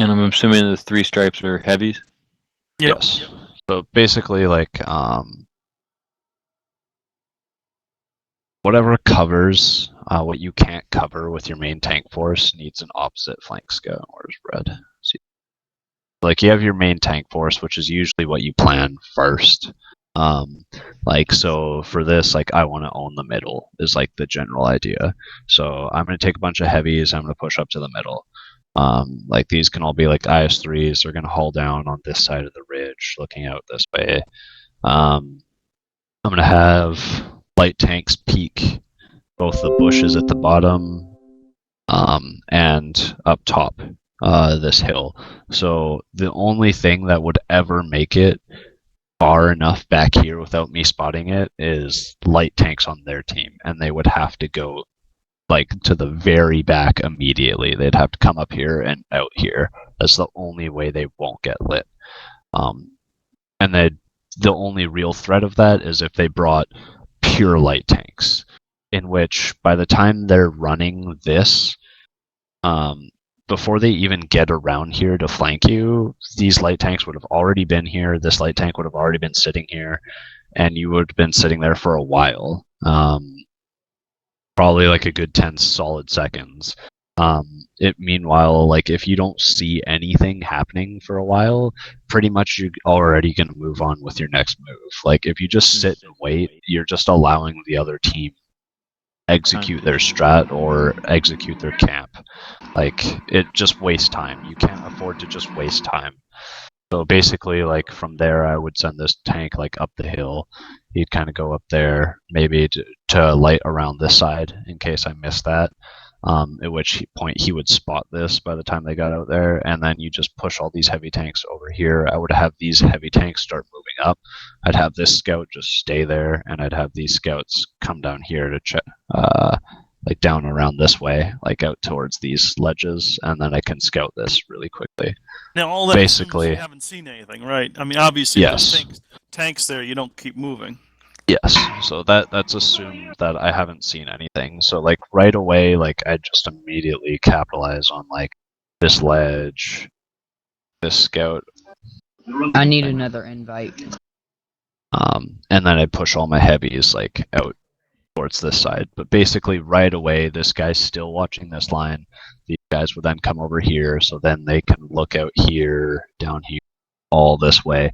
And I'm assuming the 3 stripes are heavies? Yep. Yes. So basically, like, whatever covers what you can't cover with your main tank force needs an opposite flank scout. Where's red? See, like, you have your main tank force, which is usually what you plan first. Like, so for this, like, I want to own the middle is like the general idea. So I'm going to take a bunch of heavies. I'm going to push up to the middle. Like, these can all be like IS-3s. They're going to haul down on this side of the ridge, looking out this way. I'm going to have light tanks peek both the bushes at the bottom and up top this hill. So the only thing that would ever make it far enough back here without me spotting it is light tanks on their team, and they would have to go like to the very back immediately. They'd have to come up here and out here. That's the only way they won't get lit. And the only real threat of that is if they brought pure light tanks, in which by the time they're running this, before they even get around here to flank you, these light tanks would have already been here. This light tank would have already been sitting here, and you would have been sitting there for a while. Probably like a good 10 solid seconds. Meanwhile, like, if you don't see anything happening for a while, pretty much you're already going to move on with your next move. Like, if you just sit and wait, you're just allowing the other team execute their strat or execute their camp. Like, it just wastes time. You can't afford to just waste time. So basically, like, from there, I would send this tank like up the hill. He'd kind of go up there, maybe to light around this side in case I missed that. At which point he would spot this by the time they got out there, and then you just push all these heavy tanks over here. I would have these heavy tanks start moving up. I'd have this scout just stay there, and I'd have these scouts come down here to check, like down around this way, like out towards these ledges, and then I can scout this really quickly. Now, all that basically, you haven't seen anything, right? I mean, obviously, yes. Tanks there, you don't keep moving. Yes, so that's assumed that I haven't seen anything. So, like, right away, like, I just immediately capitalize on, like, this ledge, this scout. I need another invite. And then I push all my heavies, like, out towards this side. But basically, right away, this guy's still watching this line. These guys would then come over here, so then they can look out here, down here, all this way.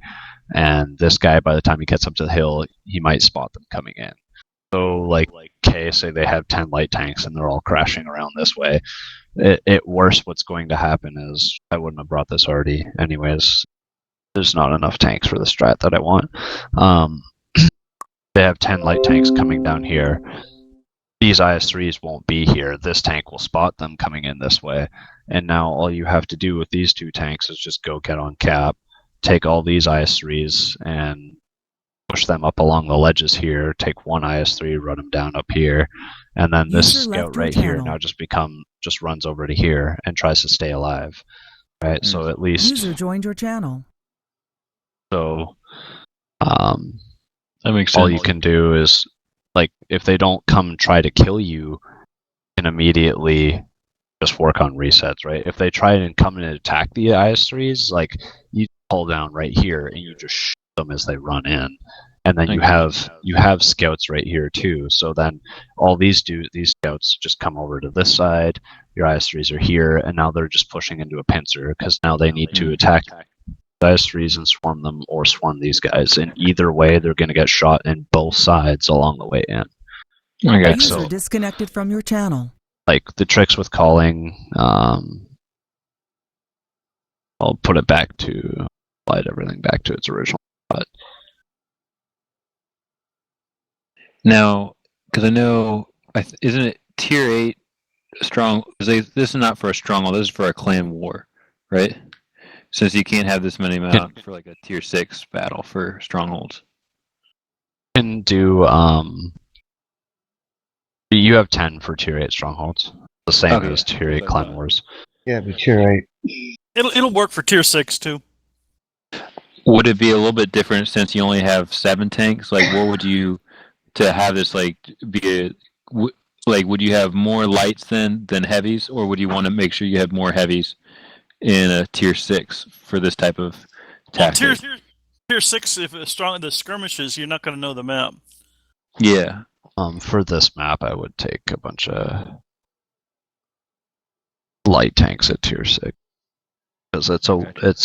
And this guy, by the time he gets up to the hill, he might spot them coming in. So, like, okay, say they have 10 light tanks and they're all crashing around this way. At worst, what's going to happen is I wouldn't have brought this already anyways. There's not enough tanks for the strat that I want. They have 10 light tanks coming down here. These IS-3s won't be here. This tank will spot them coming in this way. And now all you have to do with these 2 tanks is just go get on cap, take all these IS-3s and push them up along the ledges here, take one IS-3, run them down up here, and then this scout right here now just runs over to here and tries to stay alive. Right? So at least user joined your channel. So that makes sense. All you can do is, like, if they don't come try to kill you, you can immediately just work on resets, right? If they try and come and attack the IS-3s, like, you pull down right here and you just shoot them as they run in, and then you have scouts right here too. So then all these scouts just come over to this side. Your IS-3s are here, and now they're just pushing into a pincer because now they need to attack the IS-3s and swarm them or swarm these guys. And either way, they're going to get shot in both sides along the way in. Okay, user disconnected from your channel. Like, the tricks with calling, I'll put it back to, slide everything back to its original spot. Now, because I know, isn't it tier 8 strong? This is not for a stronghold, this is for a clan war, right? Since you can't have this many amount for like a tier 6 battle for strongholds. You can do, you have 10 for tier 8 strongholds. The same as tier 8 clan wars. Yeah, but tier 8. It'll work for tier 6 too. Would it be a little bit different since you only have 7 tanks? Like, what would you, to have this, like, be like, would you have more lights than heavies, or would you want to make sure you have more heavies in a tier 6 for this type of Well, tactic. tier 6, if it's strong in the skirmishes, you're not going to know the map. Yeah. For this map, I would take a bunch of light tanks at tier 6 because it's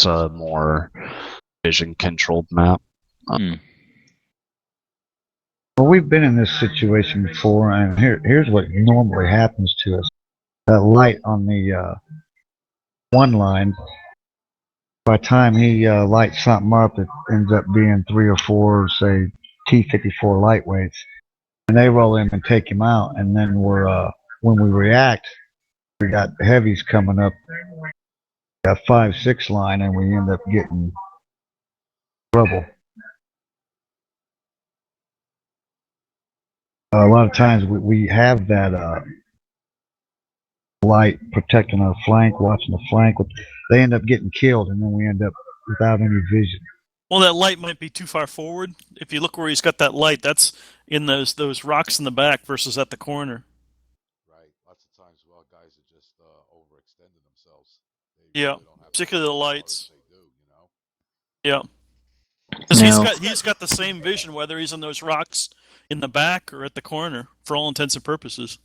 a more vision controlled map. Well, we've been in this situation before, and here's what normally happens to us. That light on the one line, by the time he lights something up, it ends up being 3 or 4, say, T-54 lightweights, and they roll in and take him out. And then when we react, we got heavies coming up, that 5-6 line, and we end up getting trouble. A lot of times we have that light protecting our flank, watching the flank. They end up getting killed, and then we end up without any vision. Well, that light might be too far forward. If you look where he's got that light, that's in those rocks in the back versus at the corner. Right. Lots of times, well, guys are just overextending themselves. Yeah, really don't have particularly the lights. they do, you know? Yeah, because Now- he's got the same vision whether he's in those rocks in the back or at the corner for all intents and purposes.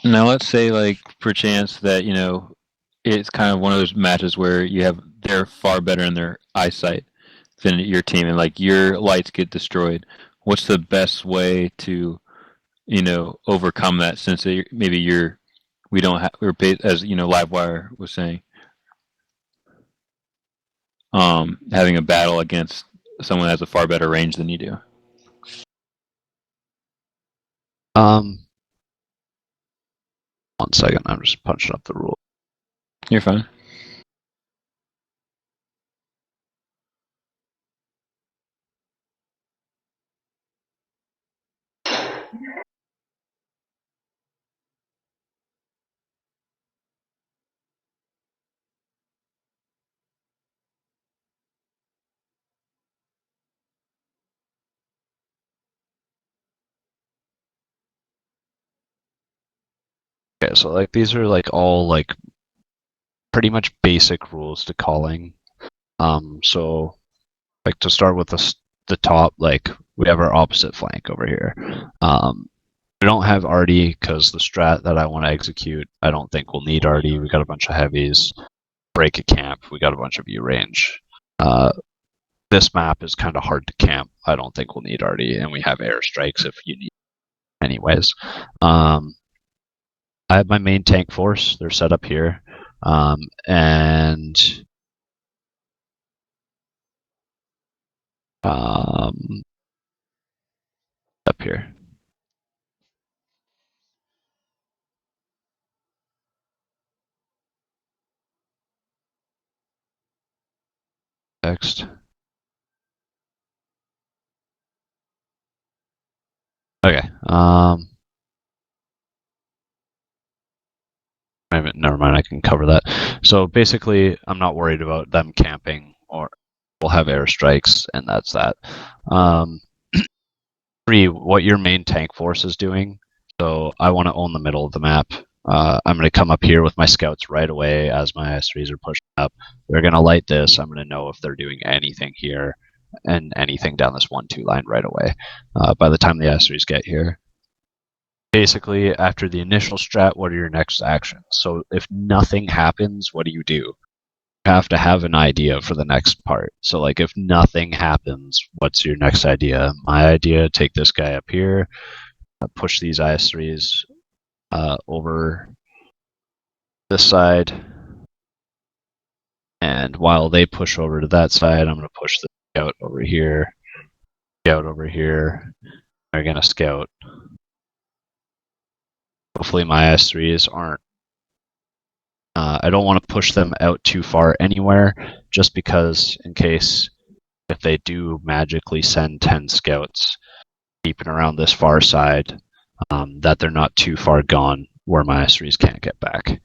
Now let's say, like, perchance that, it's kind of one of those matches where they're far better in their eyesight than your team, and like your lights get destroyed. What's the best way to, overcome that? Since we don't have, we're paid, as Livewire was saying, having a battle against someone that has a far better range than you do. One second, I'm just punching up the rule. You're fine. Okay, so like these are like all like pretty much basic rules to calling. So like to start with the top, like we have our opposite flank over here. We don't have arty because the strat that I want to execute, I don't think we'll need arty. We got a bunch of heavies. Break a camp. We got a bunch of U range. This map is kind of hard to camp. I don't think we'll need arty, and we have airstrikes if you need. Anyways, I have my main tank force. They're set up here, and up here. Next. Okay. Never mind. I can cover that. So basically, I'm not worried about them camping, or we'll have airstrikes, and that's that. 3, what your main tank force is doing. So I want to own the middle of the map. I'm going to come up here with my scouts right away as my S3s are pushing up. They're going to light this. I'm going to know if they're doing anything here and anything down this 1-2 line right away by the time the S3s get here. Basically, after the initial strat, what are your next actions? So if nothing happens, what do? You have to have an idea for the next part. So like if nothing happens, what's your next idea? My idea, take this guy up here, push these IS-3s over this side, and while they push over to that side, I'm going to push the scout over here, they're going to scout. Hopefully my IS-3s aren't I don't want to push them out too far anywhere, just because in case if they do magically send 10 scouts keeping around this far side, that they're not too far gone where my S3s can't get back.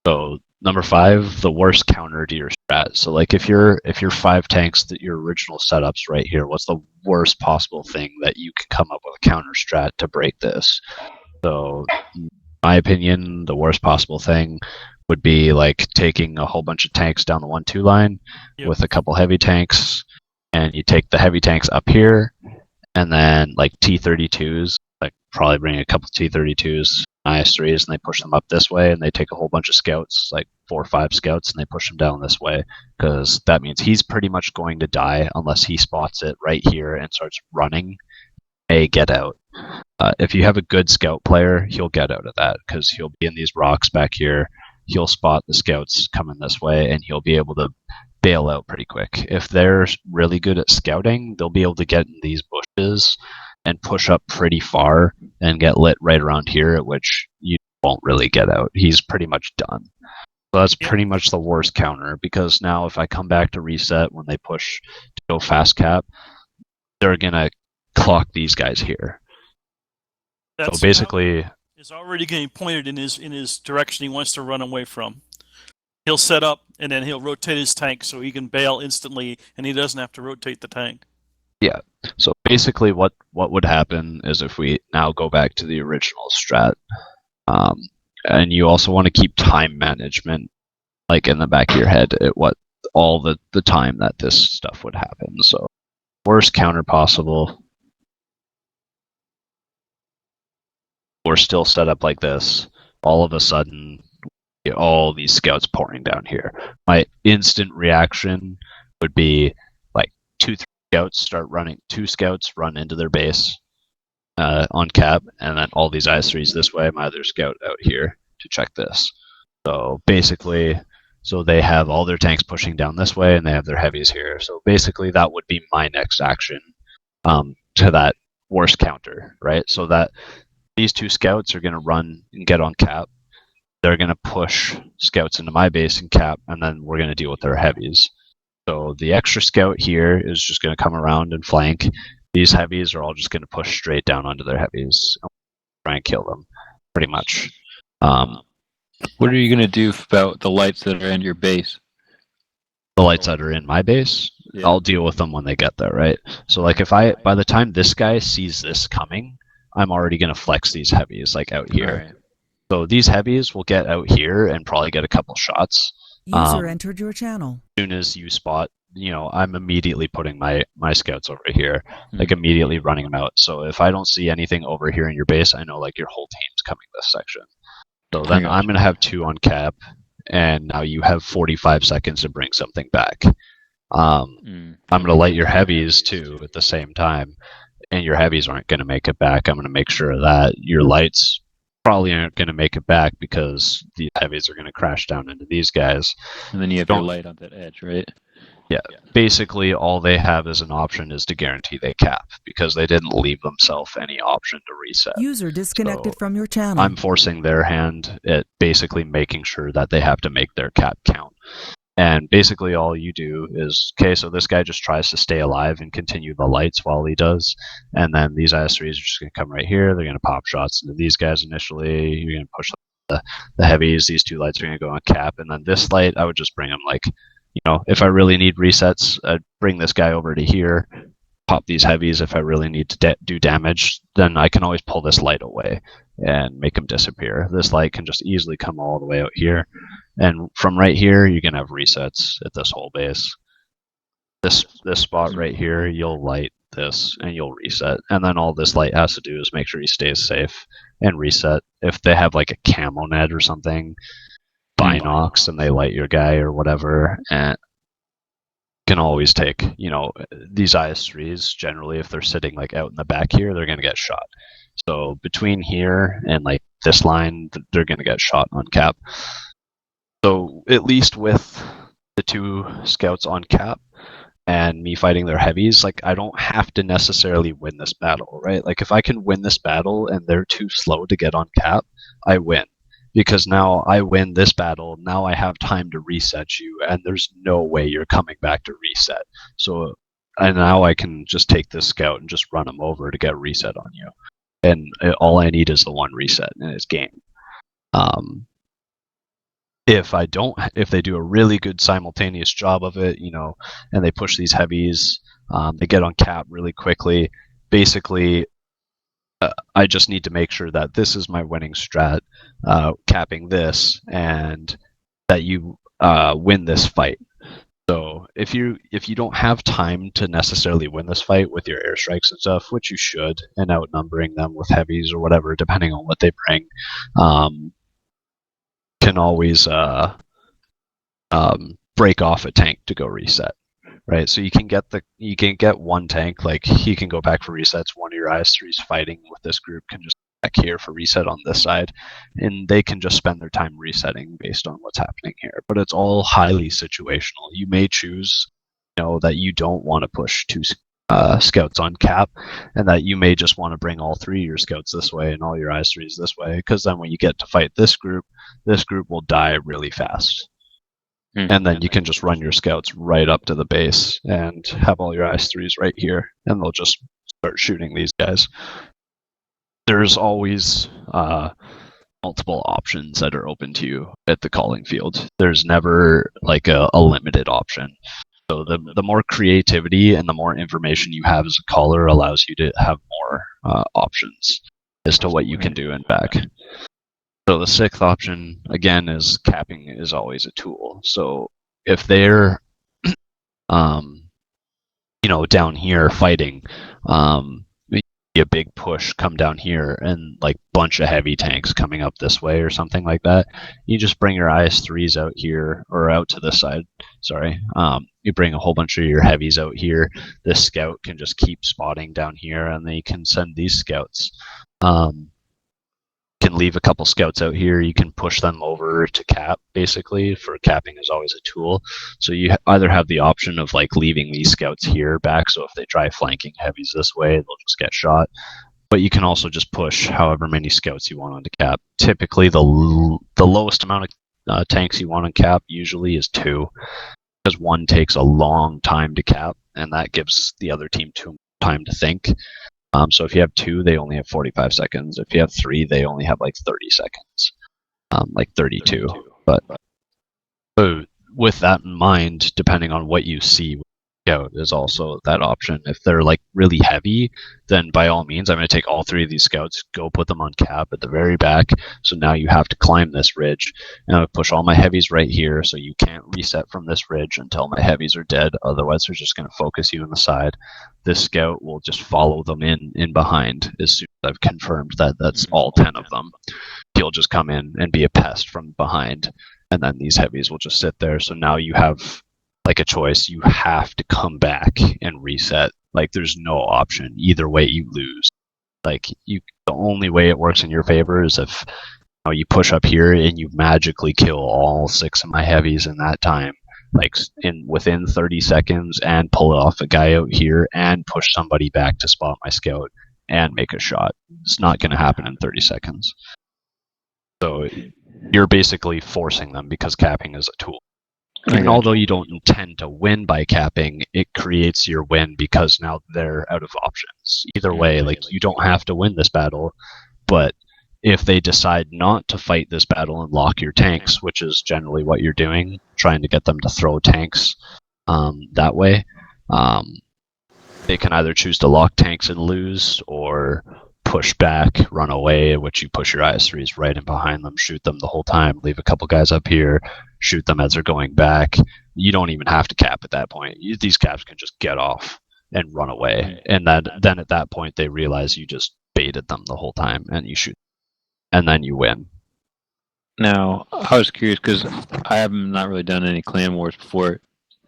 So number 5, the worst counter to your strat. So like if you're 5 tanks, that your original setup's right here, what's the worst possible thing that you can come up with a counter strat to break this? So my opinion, the worst possible thing would be like taking a whole bunch of tanks down the 1-2 line with a couple heavy tanks, and you take the heavy tanks up here, and then like T-32s, like probably bring a couple T-32s, IS-3s, and they push them up this way, and they take a whole bunch of scouts, like 4 or 5 scouts, and they push them down this way, because that means he's pretty much going to die unless he spots it right here and starts running. Get out. If you have a good scout player, he'll get out of that, because he'll be in these rocks back here. He'll spot the scouts coming this way, and he'll be able to bail out pretty quick. If they're really good at scouting, they'll be able to get in these bushes and push up pretty far and get lit right around here, at which you won't really get out. He's pretty much done. So that's pretty much the worst counter, because now if I come back to reset when they push to go fast cap, they're going to clock these guys here. So basically, is already getting pointed in his direction he wants to run away from. He'll set up, and then he'll rotate his tank so he can bail instantly, and he doesn't have to rotate the tank. Yeah. So basically, what would happen is if we now go back to the original strat, and you also want to keep time management like in the back of your head at what all the time that this stuff would happen. So worst counter possible. We're still set up like this. All of a sudden, all these scouts pouring down here. My instant reaction would be like 2-3 scouts start running. 2 scouts run into their base on cap, and then all these IS-3s this way. My other scout out here to check this. So basically, they have all their tanks pushing down this way, and they have their heavies here. So basically, that would be my next action to that worst counter, right? So that these 2 scouts are going to run and get on cap. They're going to push scouts into my base and cap, and then we're going to deal with their heavies. So the extra scout here is just going to come around and flank. These heavies are all just going to push straight down onto their heavies and try and kill them, pretty much. What are you going to do about the lights that are in your base? The lights that are in my base, yeah. I'll deal with them when they get there, right? So like by the time this guy sees this coming, I'm already going to flex these heavies like out here. Right. So these heavies will get out here and probably get a couple shots. User entered your channel. As soon as you spot, I'm immediately putting my scouts over here, like immediately running them out. So if I don't see anything over here in your base, I know like your whole team's coming this section. So then I'm going to have 2 on cap, and now you have 45 seconds to bring something back. I'm going to light your heavies too at the same time, and your heavies aren't going to make it back. I'm going to make sure of that. Your lights probably aren't going to make it back because the heavies are going to crash down into these guys. And then you have your light on that edge, right? Yeah. Basically, all they have as an option is to guarantee they cap, because they didn't leave themselves any option to reset. User disconnected from your channel. I'm forcing their hand at basically making sure that they have to make their cap count. And basically all you do is, okay, so this guy just tries to stay alive and continue the lights while he does. And then these IS-3s are just going to come right here. They're going to pop shots into these guys initially. You're going to push the heavies. These 2 lights are going to go on cap. And then this light, I would just bring them like, if I really need resets, I'd bring this guy over to here, pop these heavies. If I really need to do damage, then I can always pull this light away and make him disappear. This light can just easily come all the way out here. And from right here, you can have resets at this whole base. This spot right here, you'll light this and you'll reset. And then all this light has to do is make sure he stays safe and reset. If they have like a camo net or something, binocs, and they light your guy or whatever, and can always take, these IS-3s, generally, if they're sitting like out in the back here, they're going to get shot. So between here and like this line, they're going to get shot on cap. So at least with the 2 scouts on cap and me fighting their heavies, like I don't have to necessarily win this battle, right? Like if I can win this battle and they're too slow to get on cap, I win. Because now I win this battle, now I have time to reset you, and there's no way you're coming back to reset. So and now I can just take this scout and just run him over to get reset on you. And all I need is the 1 reset, and it's game. If they do a really good simultaneous job of it, and they push these heavies, they get on cap really quickly. Basically, I just need to make sure that this is my winning strat, capping this, and that you win this fight. So if you don't have time to necessarily win this fight with your airstrikes and stuff, which you should, and outnumbering them with heavies or whatever, depending on what they bring, can always break off a tank to go reset. Right, so you can get one tank, like he can go back for resets. One of your IS3s fighting with this group can just go back here for reset on this side, and they can just spend their time resetting based on what's happening here. But it's all highly situational. You may choose, that you don't want to push two scouts on cap, and that you may just want to bring all three of your scouts this way and all your IS3s this way, because then when you get to fight this group will die really fast. And then you can just run your scouts right up to the base and have all your IS3s right here, and they'll just start shooting these guys. There's always multiple options that are open to you at the calling field. There's never like a limited option. So the more creativity and the more information you have as a caller allows you to have more options as to what you can do in back. So the sixth option, again, is capping is always a tool. So if they're, down here fighting, a big push come down here and like bunch of heavy tanks coming up this way or something like that, you just bring your IS3s out here or out to this side. Sorry. You bring a whole bunch of your heavies out here. This scout can just keep spotting down here, and then you can send these scouts. Can leave a couple scouts out here. You can push them over to cap, basically, for capping is always a tool. So you either have the option of like leaving these scouts here back, so if they try flanking heavies this way, they'll just get shot. But you can also just push however many scouts you want onto cap. Typically, the lowest amount of tanks you want on cap usually is 2, because 1 takes a long time to cap, and that gives the other team too much time to think. So if you have 2, they only have 45 seconds. If you have 3, they only have like 30 seconds, like 32. But so with that in mind, depending on what you see, scout is also that option. If they're like really heavy, then by all means, I'm going to take all 3 of these scouts, go put them on cap at the very back. So now you have to climb this ridge, and I push all my heavies right here, so you can't reset from this ridge until my heavies are dead. Otherwise, they're just going to focus you on the side. This scout will just follow them in behind as soon as I've confirmed that that's all 10 of them. He'll just come in and be a pest from behind, and then these heavies will just sit there. So now you have like a choice. You have to come back and reset. Like there's no option. Either way, you lose. Like the only way it works in your favor is if you push up here and you magically kill all 6 of my heavies in that time, like within 30 seconds, and pull off a guy out here and push somebody back to spot my scout and make a shot. It's not going to happen in 30 seconds. So you're basically forcing them because capping is a tool. And although you don't intend to win by capping, it creates your win because now they're out of options. Either way, like you don't have to win this battle, but if they decide not to fight this battle and lock your tanks, which is generally what you're doing, trying to get them to throw tanks that way, they can either choose to lock tanks and lose, or push back, run away, which you push your IS3s right in behind them, shoot them the whole time, leave a couple guys up here, shoot them as they're going back. You don't even have to cap at that point. These caps can just get off and run away. And then at that point, they realize you just baited them the whole time, and you shoot. And then you win. Now, I was curious because I have not really done any clan wars before.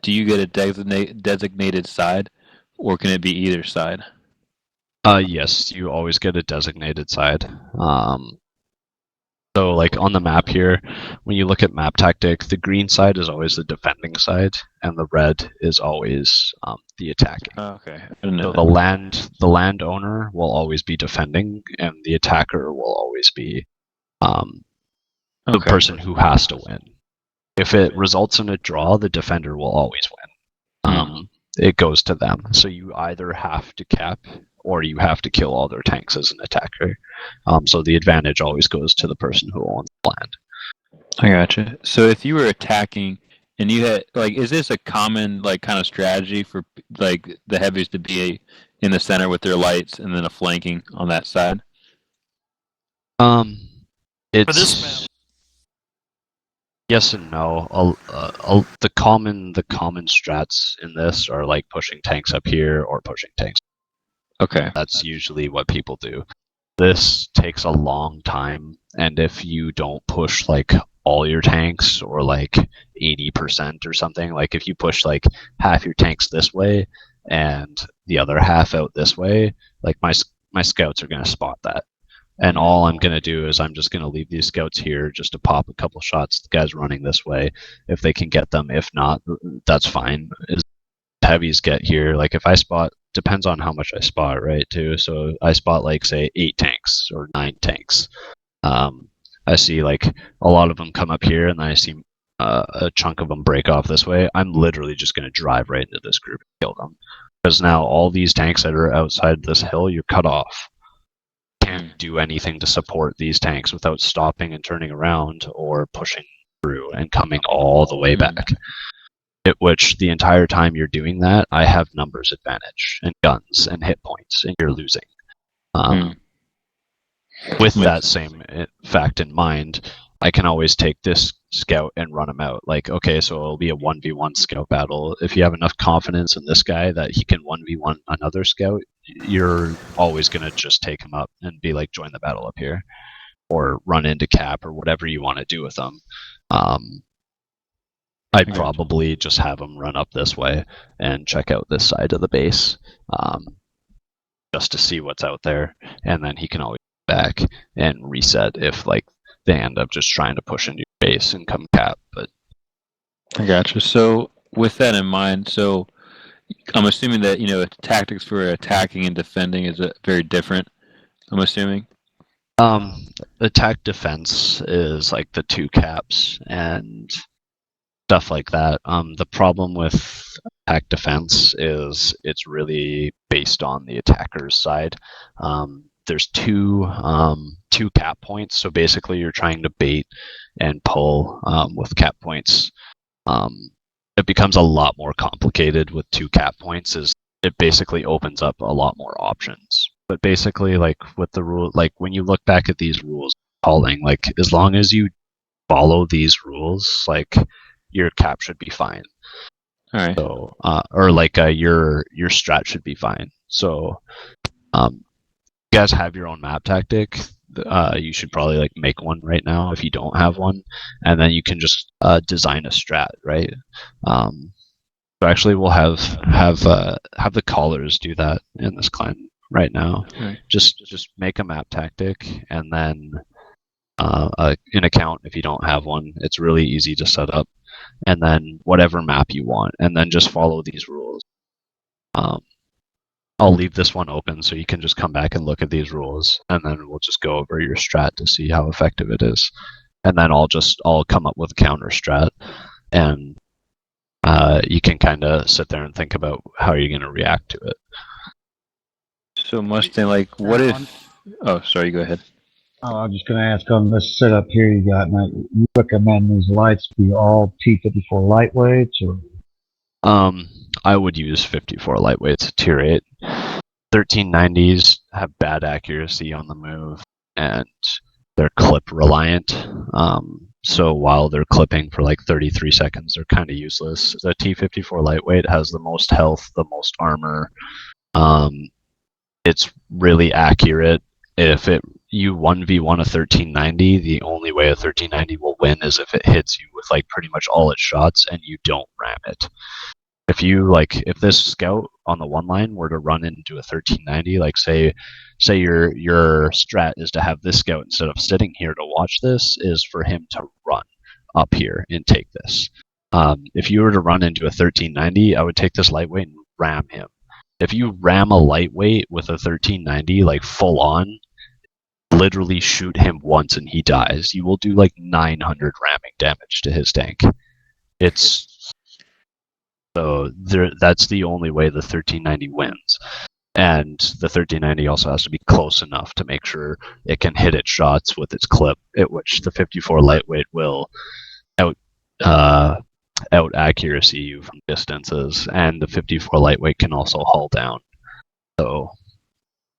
Do you get a designated side, or can it be either side? Yes, you always get a designated side. So, like on the map here, when you look at map tactic, the green side is always the defending side, and the red is always the attacking. Oh, okay. I didn't know So that. the landowner will always be defending, and the attacker will always be the person who has to win. If it results in a draw, the defender will always win. It goes to them. So you either have to cap, or you have to kill all their tanks as an attacker. So the advantage always goes to the person who owns the land. I gotcha. So if you were attacking and you had, like, is this a common, like, kind of strategy for, like, the heavies to be in the center with their lights and then a flanking on that side? It's For this map. yes and no. The common strats in this are like pushing tanks up here or pushing tanks. Okay. That's usually what people do. This takes a long time, and if you don't push like all your tanks or like 80% or something, like if you push like half your tanks this way and the other half out this way, like my scouts are going to spot that. And all I'm going to do is I'm just going to leave these scouts here just to pop a couple shots. The guys running this way, if they can get them. If not, that's fine. As heavies get here, like if I spot, depends on how much I spot, right, too. So I spot like, say, 8 tanks or 9 tanks. I see like a lot of them come up here, and then I see a chunk of them break off this way. I'm literally just going to drive right into this group and kill them. Because now all these tanks that are outside this hill, you're cut off. Can't do anything to support these tanks without stopping and turning around or pushing through and coming all the way back. At which the entire time you're doing that, I have numbers advantage and guns and hit points, and you're losing. With that same fact in mind, I can always take this scout and run him out. Like, okay, so it'll be a 1v1 scout battle. If you have enough confidence in this guy that he can 1v1 another scout, you're always going to just take him up and be like, join the battle up here. Or run into cap or whatever you want to do with them. I'd probably just have him run up this way and check out this side of the base just to see what's out there. And then he can always go back and reset if like they end up just trying to push into your base and come cap. But I gotcha. So with that in mind, so I'm assuming that tactics for attacking and defending is very different. I'm assuming. Attack defense is like the 2 caps and stuff like that. The problem with attack defense is it's really based on the attacker's side. There's two cap points, so basically you're trying to bait and pull with cap points. It becomes a lot more complicated with 2 cap points. Is it basically opens up a lot more options. But basically, like with the rule, like when you look back at these rules, calling, like as long as you follow these rules, like your cap should be fine. All right. So, or like your strat should be fine. So, you guys have your own map tactic. You should probably like make one right now if you don't have one, and then you can just design a strat, right? So actually, we'll have the callers do that in this clan right now. Right. Just make a map tactic, and then an account if you don't have one. It's really easy to set up, and then whatever map you want, and then just follow these rules. I'll leave this one open so you can just come back and look at these rules, and then we'll just go over your strat to see how effective it is. And then I'll come up with a counter strat, and you can kind of sit there and think about how you're going to react to it. So Mustang, like, what if? Oh, sorry. Go ahead. Oh, I'm just going to ask on this setup here you got. Now, you recommend these lights be all T54 lightweights, or? I would use 54 lightweights, tier 8. 1390s have bad accuracy on the move, and they're clip reliant. So while they're clipping for like 33 seconds, they're kind of useless. The T54 lightweight has the most health, the most armor. It's really accurate. If you 1v1 a 1390, the only way a 1390 will win is if it hits you with like pretty much all its shots and you don't ram it. If this scout on the one line were to run into a 1390, like say your strat is to have this scout, instead of sitting here to watch this, is for him to run up here and take this. If you were to run into a 1390, I would take this lightweight and ram him. If you ram a lightweight with a 1390, like full on, literally shoot him once and he dies, you will do like 900 ramming damage to his tank. That's the only way the 1390 wins. And the 1390 also has to be close enough to make sure it can hit its shots with its clip, at which the 54 lightweight will out accuracy you from distances, and the 54 lightweight can also hull down. So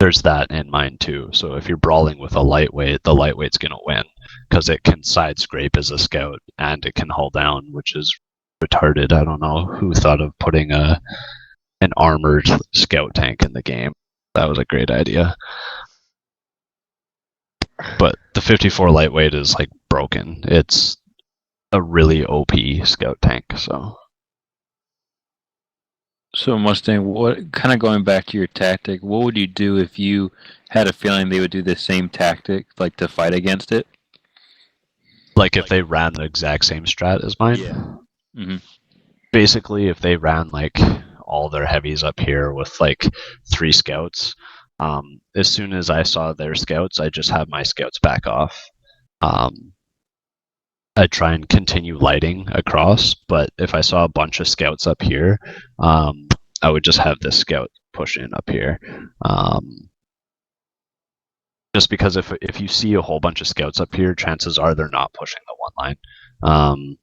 there's that in mind too. So if you're brawling with a lightweight, the lightweight's going to win because it can side scrape as a scout and it can hull down, which is retarded. I don't know who thought of putting an armored scout tank in the game. That was a great idea. But the 54 lightweight is like broken. It's a really OP scout tank. So Mustang, what kind of going back to your tactic? What would you do if you had a feeling they would do the same tactic, like to fight against it? Like if they ran the exact same strat as mine? Yeah. Mm-hmm. Basically, if they ran like all their heavies up here with like 3 scouts, as soon as I saw their scouts, I just have my scouts back off. I'd try and continue lighting across, but if I saw a bunch of scouts up here, I would just have this scout push in up here. Just because if you see a whole bunch of scouts up here, chances are they're not pushing the one line.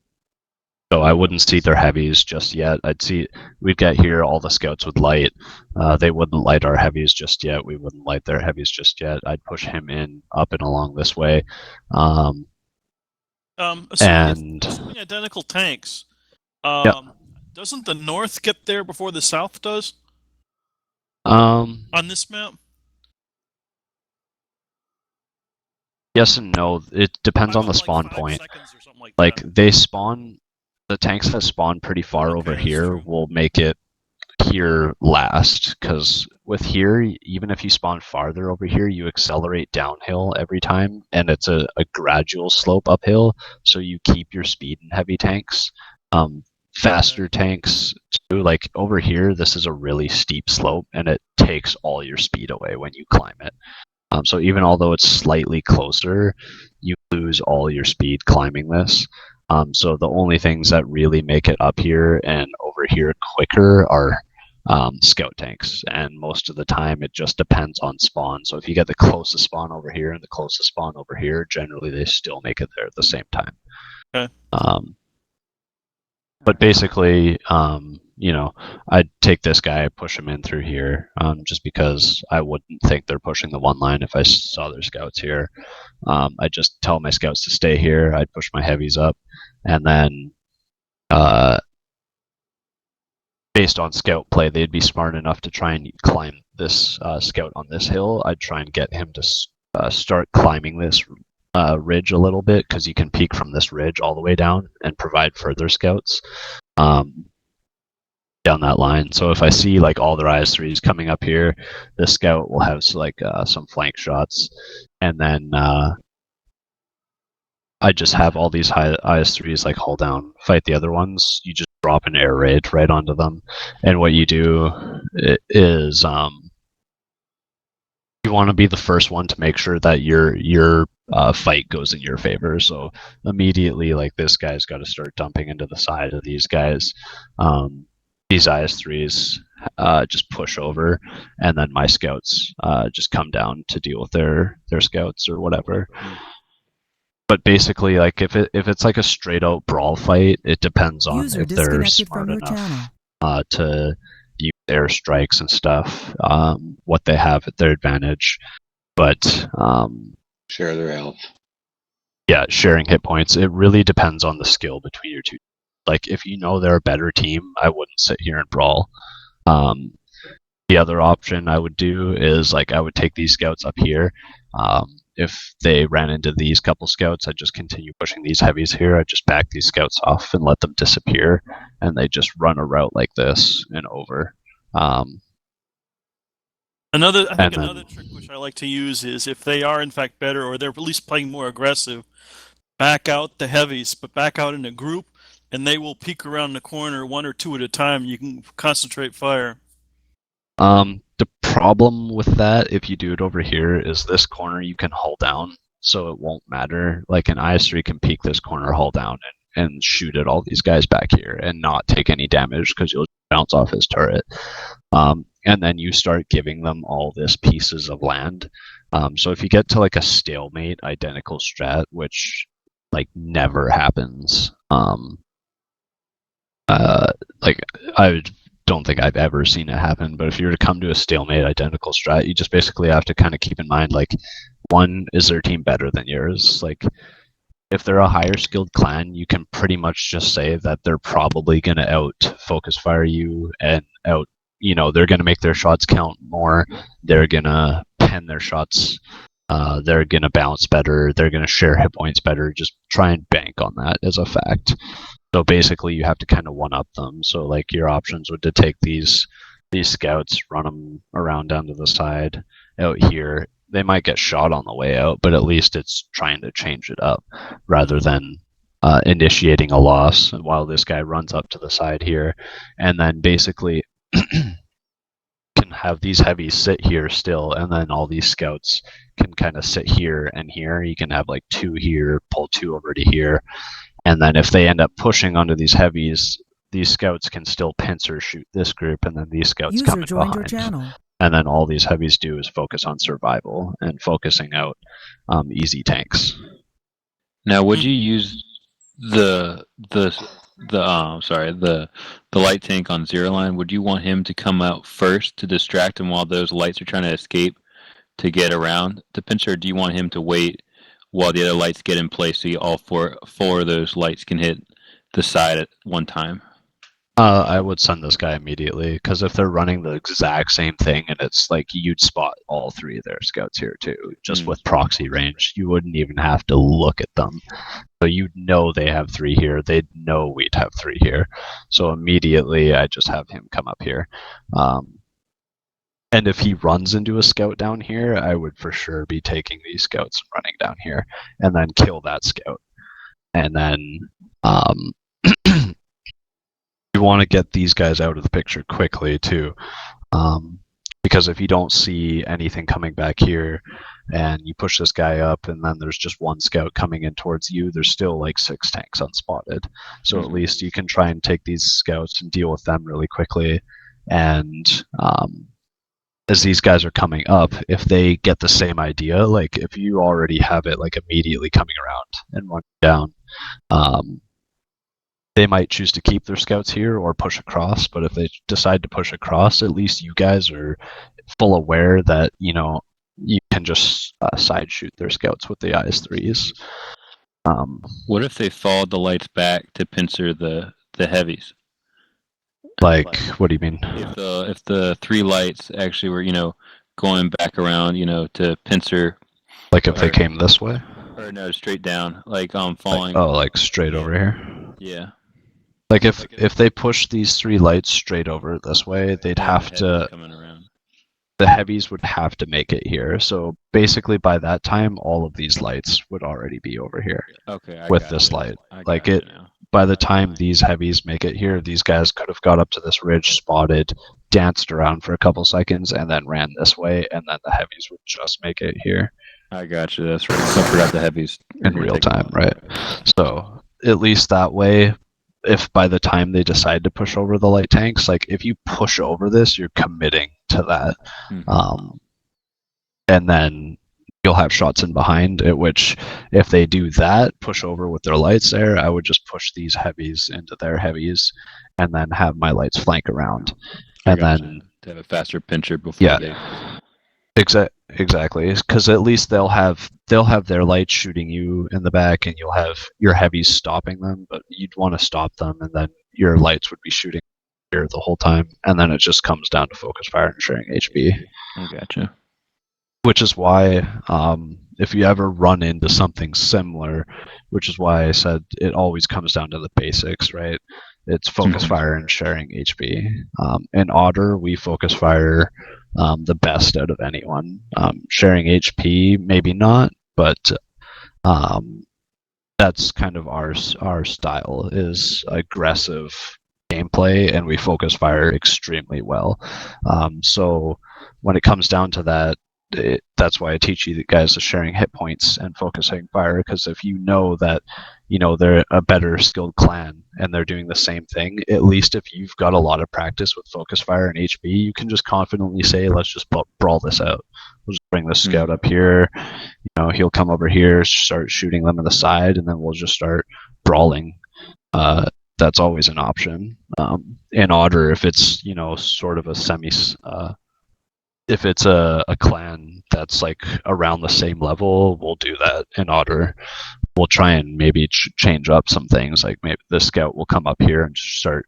So I wouldn't see their heavies just yet. We'd get here, all the scouts would light. They wouldn't light our heavies just yet. We wouldn't light their heavies just yet. I'd push him in, up and along this way. Assuming identical tanks, doesn't the north get there before the south does? On this map? Yes and no. It depends on the spawn point. Like they spawn, the tanks that spawn pretty far over here will make it here last, because with here, even if you spawn farther over here, you accelerate downhill every time, and it's a gradual slope uphill, so you keep your speed in heavy tanks. Faster tanks too, like over here, this is a really steep slope, and it takes all your speed away when you climb it. So even although it's slightly closer, you lose all your speed climbing this. So the only things that really make it up here and over here quicker are scout tanks, and most of the time it just depends on spawn. So if you get the closest spawn over here and the closest spawn over here, generally they still make it there at the same time. Okay. But basically, I'd take this guy, push him in through here, just because I wouldn't think they're pushing the one line if I saw their scouts here. I'd just tell my scouts to stay here. I'd push my heavies up, and then based on scout play, they'd be smart enough to try and climb this scout on this hill. I'd try and get him to start climbing this ridge a little bit, because you can peek from this ridge all the way down and provide further scouts down that line. So if I see like all their IS-3s coming up here, this scout will have some flank shots, and then I just have all these high IS-3s like hull down, fight the other ones. You just drop an air raid right onto them, and what you do is you want to be the first one to make sure that your fight goes in your favor. So immediately, like, this guy's got to start dumping into the side of these guys. These IS-3s just push over, and then my scouts just come down to deal with their scouts or whatever. But basically, like, if it's like a straight out brawl fight, it depends on if they're smart enough to use airstrikes and stuff, what they have at their advantage. But share their health. Yeah, sharing hit points. It really depends on the skill between your two. Like, if you know they're a better team, I wouldn't sit here and brawl. The other option I would do is, like, I would take these scouts up here. If they ran into these couple scouts, I'd just continue pushing these heavies here. I'd just back these scouts off and let them disappear, and they just run a route like this and over. Another trick which I like to use is, if they are in fact better, or they're at least playing more aggressive, back out the heavies, but back out in a group, and they will peek around the corner one or two at a time. You can concentrate fire. The problem with that, if you do it over here, is this corner you can hull down, so it won't matter. Like, an IS-3 can peek this corner, hull down, and shoot at all these guys back here and not take any damage, because you'll bounce off his turret. And then you start giving them all this pieces of land. So if you get to like a stalemate identical strat, which like never happens, like, I would don't think I've ever seen it happen, but if you were to come to a stalemate identical strat, you just basically have to kind of keep in mind, like, one, is their team better than yours? Like, if they're a higher skilled clan, you can pretty much just say that they're probably going to out focus fire you and out, they're going to make their shots count more. They're going to pen their shots. They're going to bounce better. They're going to share hit points better. Just try and bank on that as a fact. So basically, you have to kind of one-up them. So, like, your options would to take these scouts, run them around down to the side, out here. They might get shot on the way out, but at least it's trying to change it up rather than initiating a loss while this guy runs up to the side here. And then basically can have these heavies sit here still, and then all these scouts can kind of sit here and here. You can have like 2 here, pull 2 over to here. And then if they end up pushing onto these heavies, these scouts can still pincer shoot this group, and then these scouts come in behind. Your channel. And then all these heavies do is focus on survival and focusing out easy tanks. Now, would you use the light tank on zero line? Would you want him to come out first to distract him while those lights are trying to escape to get around the pincer? Or do you want him to wait while the other lights get in place so all four of those lights can hit the side at one time? I would send this guy immediately, because if they're running the exact same thing, and it's like you'd spot all 3 of their scouts here too, just with proxy range. You wouldn't even have to look at them. So you'd know they have 3 here. They'd know we'd have 3 here. So immediately I just have him come up here. And if he runs into a scout down here, I would for sure be taking these scouts and running down here, and then kill that scout. And then you want to get these guys out of the picture quickly too, because if you don't see anything coming back here and you push this guy up and then there's just 1 scout coming in towards you, there's still like 6 tanks unspotted. So at least you can try and take these scouts and deal with them really quickly. And as these guys are coming up, if they get the same idea, like if you already have it like immediately coming around and running down, they might choose to keep their scouts here or push across. But if they decide to push across, at least you guys are full aware that, you can just side shoot their scouts with the IS-3s. What if they followed the lights back to pincer the heavies? Like, what do you mean? If the 3 lights actually were, going back around, to pincer. Like if they came this way? Or no, straight down, like falling. Like straight over here? Yeah. Like if they push these 3 lights straight over this way, they'd have to. The heavies would have to make it here. So basically, by that time, all of these lights would already be over here. Okay. With this light, like it. By the time these heavies make it here, these guys could have got up to this ridge, spotted, danced around for a couple seconds, and then ran this way, and then the heavies would just make it here. I got you. That's right. I forgot the heavies in real time, right? So at least that way, if by the time they decide to push over the light tanks, like if you push over this, you're committing to that. And then you'll have shots in behind, at which if they do that, push over with their lights there, I would just push these heavies into their heavies and then have my lights flank around. And then to have a faster pincher before they... Exactly, because at least they'll have their lights shooting you in the back, and you'll have your heavies stopping them. But you'd want to stop them, and then your lights would be shooting here the whole time, and then it just comes down to focus fire and sharing HP. I gotcha. Which is why, if you ever run into something similar, which is why I said it always comes down to the basics, right? It's focus fire and sharing HP. In Otter, we focus fire the best out of anyone. Sharing HP, maybe not, but that's kind of our style, is aggressive gameplay, and we focus fire extremely well. So when it comes down to that, that's why I teach you guys the sharing hit points and focusing fire, because if you know that they're a better skilled clan and they're doing the same thing, at least if you've got a lot of practice with focus fire and HP, you can just confidently say, let's just brawl this out. We'll just bring the scout up here, he'll come over here, start shooting them in the side, and then we'll just start brawling that's always an option. In Otter, if it's sort of a if it's a clan that's like around the same level, we'll do that in Otter. We'll try and maybe change up some things. Like maybe the scout will come up here and just start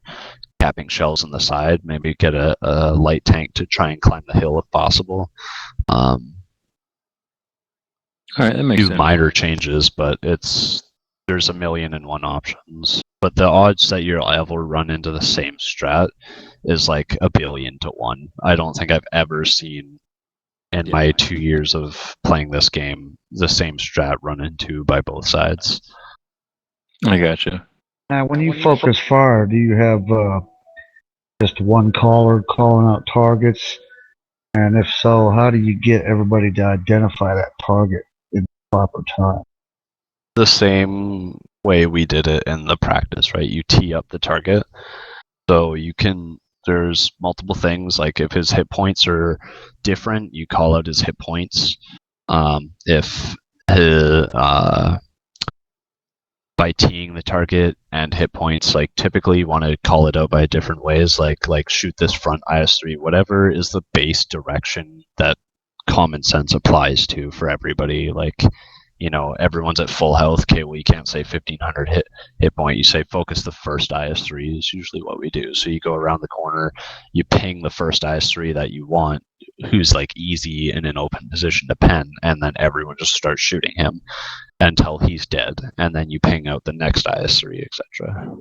capping shells on the side. Maybe get a light tank to try and climb the hill if possible. All right, that makes sense. Minor changes, but there's a million and one options. But the odds that you'll ever run into the same strat is like 1 billion to 1. I don't think I've ever seen in my 2 years of playing this game the same strat run into by both sides. I gotcha. Now, when you focus fire, do you have just one caller calling out targets? And if so, how do you get everybody to identify that target in the proper time? The same way we did it in the practice, right? You tee up the target. So there's multiple things, like if his hit points are different, you call out his hit points. If by teeing the target and hit points, like typically you want to call it out by different ways, like shoot this front IS3, whatever is the base direction that common sense applies to for everybody. Like, everyone's at full health. Okay, well, you can't say 1500 hit point. You say focus the first IS3 is usually what we do. So you go around the corner, you ping the first IS3 that you want, who's like easy in an open position to pen, and then everyone just starts shooting him until he's dead. And then you ping out the next IS3, etc.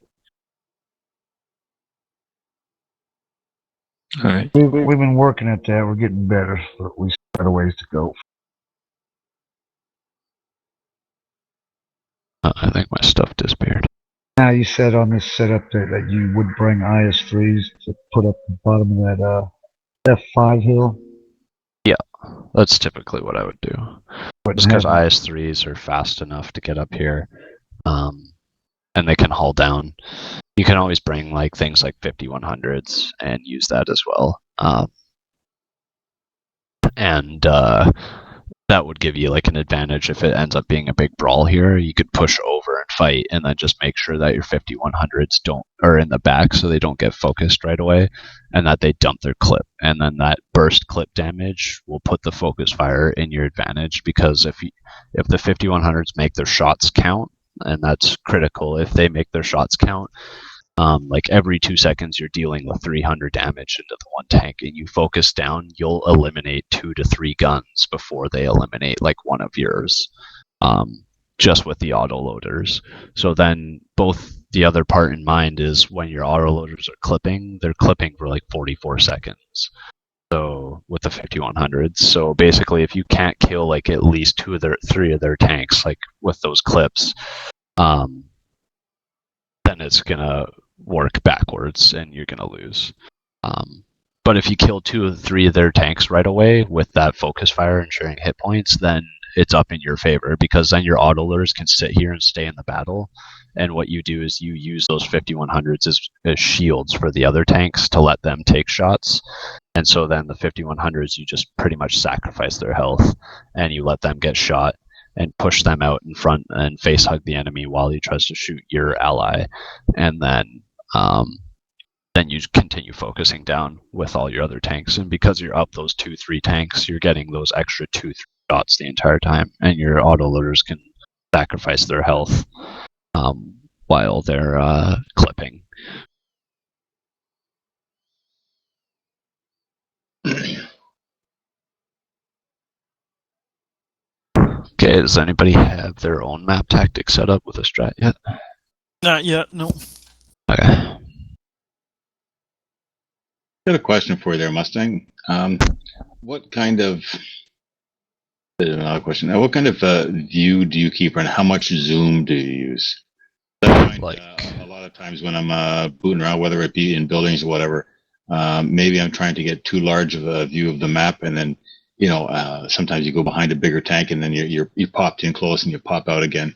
All right. We've been working at that. We're getting better, but we still got a ways to go. I think my stuff disappeared. Now, you said on this setup that you would bring IS3s to put up the bottom of that F5 hill? Yeah, that's typically what I would do. Just because IS3s are fast enough to get up here, and they can haul down. You can always bring like things like 5100s and use that as well. That would give you like an advantage if it ends up being a big brawl here. You could push over and fight, and then just make sure that your 5100s are in the back so they don't get focused right away, and that they dump their clip. And then that burst clip damage will put the focus fire in your advantage, because if the 5100s make their shots count, and that's critical, if they make their shots count, like every 2 seconds you're dealing with 300 damage into the one tank, and you focus down, you'll eliminate 2 to 3 guns before they eliminate like one of yours, just with the autoloaders. So then both the other part in mind is when your autoloaders are clipping, they're clipping for like 44 seconds. So with the 5100s, so basically if you can't kill like at least 3 of their tanks like with those clips, then it's gonna work backwards and you're gonna lose. But if you kill 2 or 3 of their tanks right away with that focus fire and sharing hit points, then it's up in your favor, because then your autoloaders can sit here and stay in the battle. And what you do is you use those 5100s as shields for the other tanks to let them take shots. And so then the 5100s, you just pretty much sacrifice their health and you let them get shot and push them out in front and face hug the enemy while he tries to shoot your ally. And then you continue focusing down with all your other tanks. And because you're up those 2-3 tanks, you're getting those extra 2-3 shots the entire time, and your autoloaders can sacrifice their health while they're clipping. Okay, does anybody have their own map tactic set up with a strat yet? Not yet, no. Okay. I got a question for you there, Mustang. What kind of What kind of view do you keep, and how much zoom do you use? I find, a lot of times when I'm booting around, whether it be in buildings or whatever, maybe I'm trying to get too large of a view of the map, and then sometimes you go behind a bigger tank, and then you popped in close and you pop out again.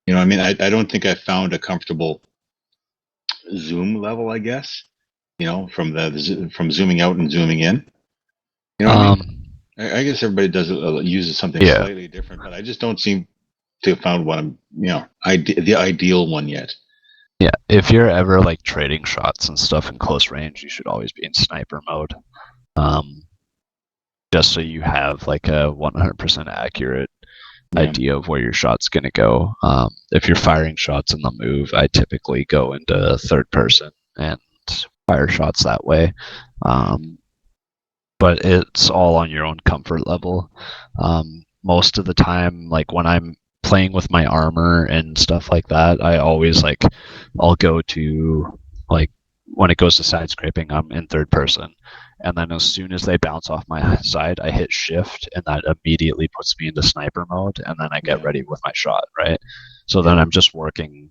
You know what I mean? I don't think I found a comfortable zoom level, I guess. From zooming out and zooming in. You know what I mean? I guess everybody uses something slightly different, but I just don't seem to have found what I'm, the ideal one yet. Yeah, if you're ever like trading shots and stuff in close range, you should always be in sniper mode. Just so you have like a 100% accurate idea of where your shot's going to go. If you're firing shots in the move, I typically go into third person and fire shots that way. But it's all on your own comfort level. Most of the time, like when I'm playing with my armor and stuff like that, I always I'll go to like when it goes to side scraping, I'm in third person. And then as soon as they bounce off my side, I hit shift, and that immediately puts me into sniper mode, and then I get ready with my shot, right? So then I'm just working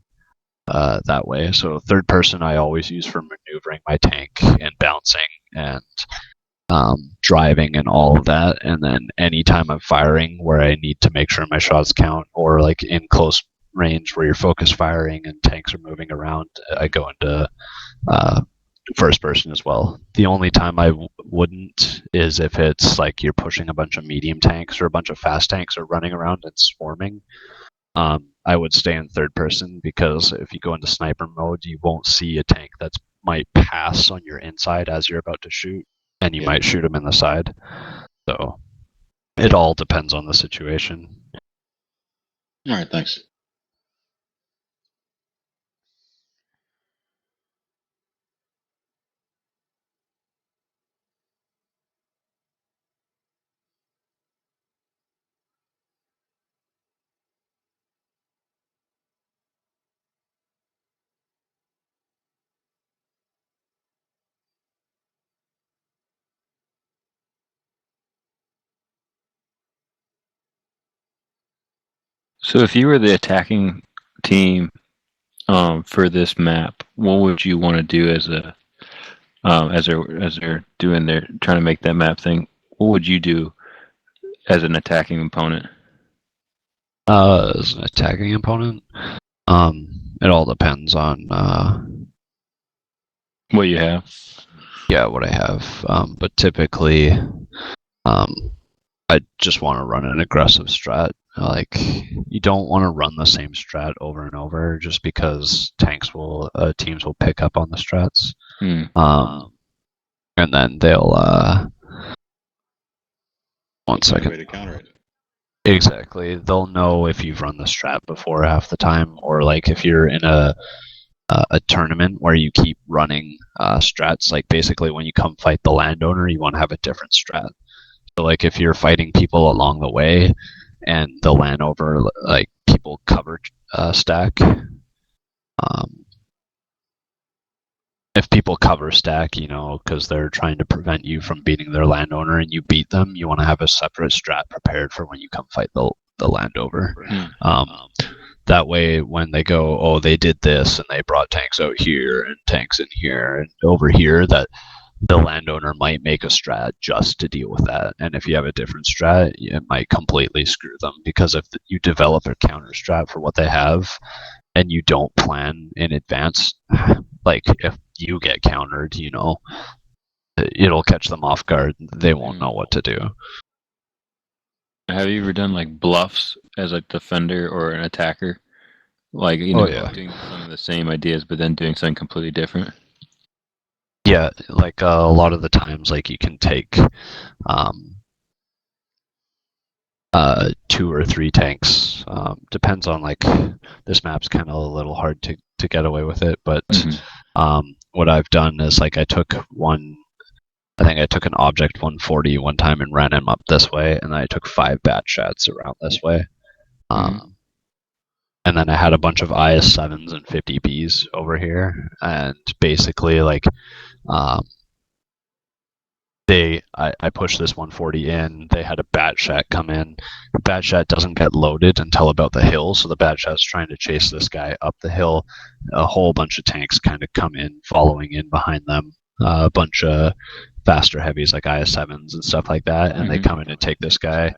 that way. So third person I always use for maneuvering my tank and bouncing and driving and all of that. And then anytime I'm firing where I need to make sure my shots count, or like in close range where you're focus firing and tanks are moving around, I go into first person as well. The only time I wouldn't is if it's like you're pushing a bunch of medium tanks or a bunch of fast tanks are running around and swarming. I would stay in third person, because if you go into sniper mode, you won't see a tank that might pass on your inside as you're about to shoot, and you might shoot them in the side. So it all depends on the situation. All right, thanks. So if you were the attacking team for this map, what would you want to do as they're doing their trying to make that map thing? What would you do as an attacking opponent? As an attacking opponent, it all depends on what you have. Yeah, what I have. But typically, I just want to run an aggressive strat. Like, you don't want to run the same strat over and over, just because teams will pick up on the strats. And then they'll one second. Way to counter it. Exactly. They'll know if you've run the strat before half the time, or like if you're in a tournament where you keep running strats. Like, basically when you come fight the landowner, you want to have a different strat. So like if you're fighting people along the way and the landowner, like, people cover stack, if people cover stack, because they're trying to prevent you from beating their landowner, and you beat them, you want to have a separate strat prepared for when you come fight the landowner. That way, when they go, oh, they did this, and they brought tanks out here, and tanks in here, and over here, that the landowner might make a strat just to deal with that. And if you have a different strat, it might completely screw them, because if you develop a counter strat for what they have, and you don't plan in advance, like if you get countered, it'll catch them off guard. They won't know what to do. Have you ever done like bluffs as a defender or an attacker? Like, doing some of the same ideas, but then doing something completely different? Yeah, like a lot of the times, like, you can take 2 or 3 tanks. Depends on, like, this map's kind of a little hard to get away with it, but what I've done is, like, I took an object 140 one time and ran him up this way, and then I took 5 bat shots around this way. And then I had a bunch of IS-7s and 50Bs over here, and basically, like, I pushed this 140 in. They had a bat shat come in. The bat shat doesn't get loaded until about the hill, so the bat shat's trying to chase this guy up the hill. A whole bunch of tanks kind of come in, following in behind them. A bunch of faster heavies like IS-7s and stuff like that, and they come in and take this guy.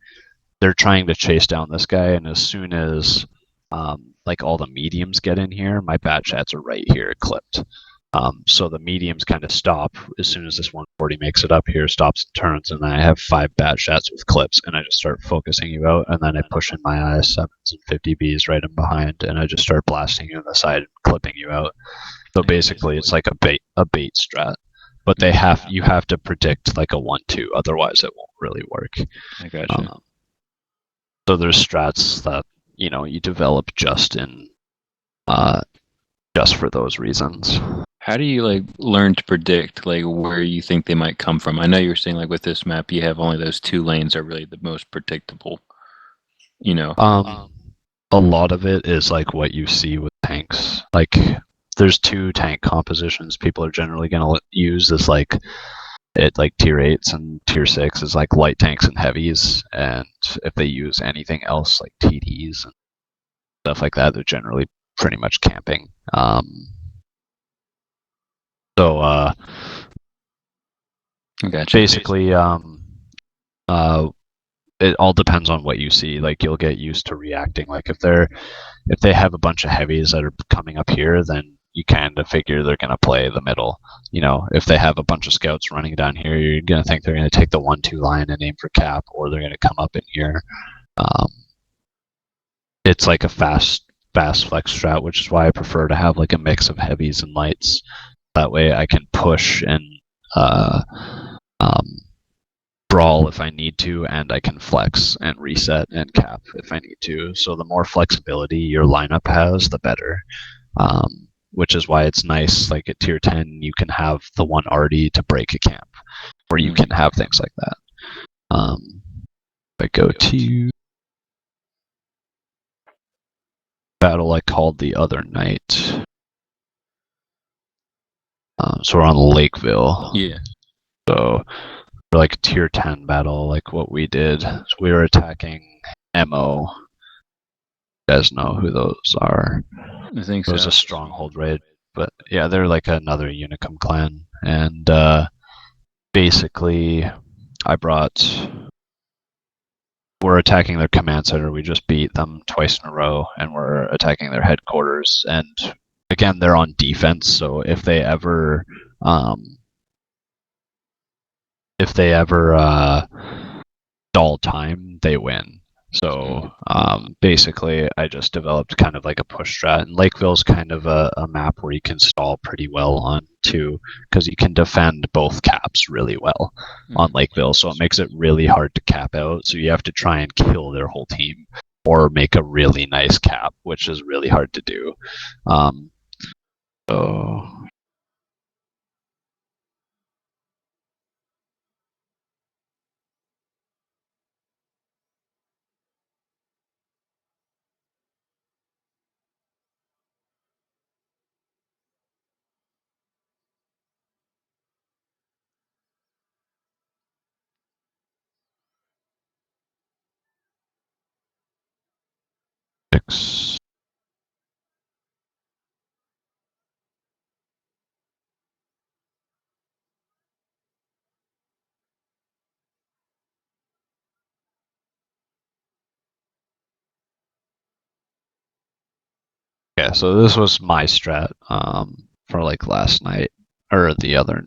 They're trying to chase down this guy, and as soon as like all the mediums get in here, my bat chats are right here clipped. So the mediums kind of stop as soon as this 140 makes it up here, stops and turns, and then I have 5 bat shots with clips, and I just start focusing you out, and then I push in my IS-7s and 50Bs right in behind, and I just start blasting you on the side and clipping you out. So basically, it's like a bait strat. But you have to predict like a 1-2, otherwise it won't really work. I gotcha. So there's strats that you develop just for those reasons. How do you like learn to predict like where you think they might come from? I know you're saying like with this map you have only those 2 lanes are really the most predictable. A lot of it is like what you see with tanks. Like there's 2 tank compositions people are generally going to use as like tier 8s and tier 6 is like light tanks and heavies, and if they use anything else like TDs and stuff like that, they're generally pretty much camping. Gotcha. Basically, it all depends on what you see. Like you'll get used to reacting. Like if they have a bunch of heavies that are coming up here, then you kind of figure they're going to play the middle. If they have a bunch of scouts running down here, you're going to think they're going to take the 1-2 line and aim for cap, or they're going to come up in here. It's like a fast flex strat, which is why I prefer to have like a mix of heavies and lights. That way I can push and brawl if I need to, and I can flex and reset and cap if I need to. So the more flexibility your lineup has, the better. Which is why it's nice, like at tier 10, you can have the one arty to break a camp, or you can have things like that. I go to battle I called the other night. So we're on Lakeville. Yeah. So for like a tier 10 battle, like what we did, so we were attacking MO. You guys know who those are. I think so. It was a stronghold raid, but yeah, they're like another Unicum clan. And basically, we're attacking their command center. We just beat them twice in a row, and we're attacking their headquarters. And again, they're on defense, so if they ever stall time, they win. So basically, I just developed kind of like a push strat. And Lakeville's kind of a map where you can stall pretty well on too, because you can defend both caps really well on Lakeville. So it makes it really hard to cap out. So you have to try and kill their whole team or make a really nice cap, which is really hard to do. So. Yeah, so this was my strat for like last night, or the other.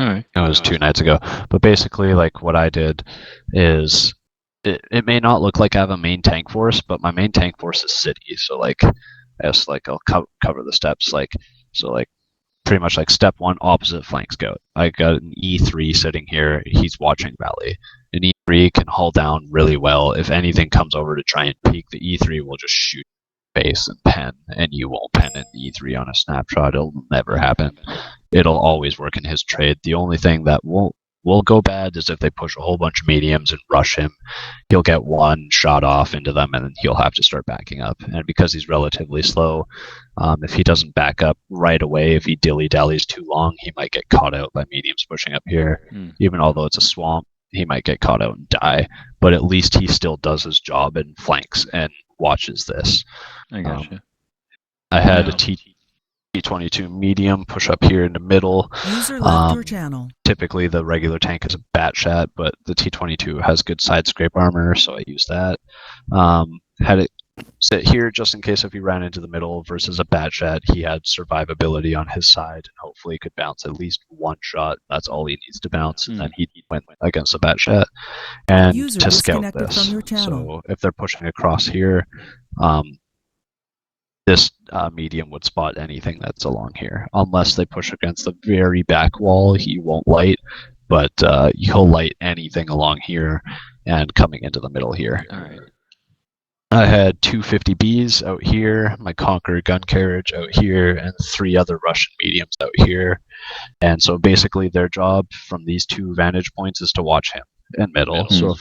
Alright. It was 2 nights ago. But basically, like what I did is, it may not look like I have a main tank force, but my main tank force is city. So like, I'll cover the steps. So pretty much like step 1, opposite flank scout. I got an E3 sitting here. He's watching Valley. An E3 can hull down really well. If anything comes over to try and peek, the E3 will just shoot base and pen, and you won't pen an E3 on a snapshot. It'll never happen. It'll always work in his trade. The only thing that will go bad is if they push a whole bunch of mediums and rush him. He'll get one shot off into them, and then he'll have to start backing up. And because he's relatively slow, if he doesn't back up right away, if he dilly-dallies too long, he might get caught out by mediums pushing up here. Even although it's a swamp, he might get caught out and die. But at least he still does his job and flanks and watches this. I gotcha. I had a T22 medium push up here in the middle. User left your channel. Typically the regular tank is a bat shot, but the T22 has good side scrape armor, so I used that. Had it sit here just in case if he ran into the middle versus a bat jet, he had survivability on his side, and hopefully he could bounce at least one shot. That's all he needs to bounce, and then he'd win against a bat jet. And User to scout disconnected this, from your channel. so if they're pushing across here, this medium would spot anything that's along here. Unless they push against the very back wall, he won't light, but he'll light anything along here and coming into the middle here. All right. I had 250Bs out here, my Conqueror gun carriage out here, and 3 other Russian mediums out here. And so basically their job from these 2 vantage points is to watch him in middle. So if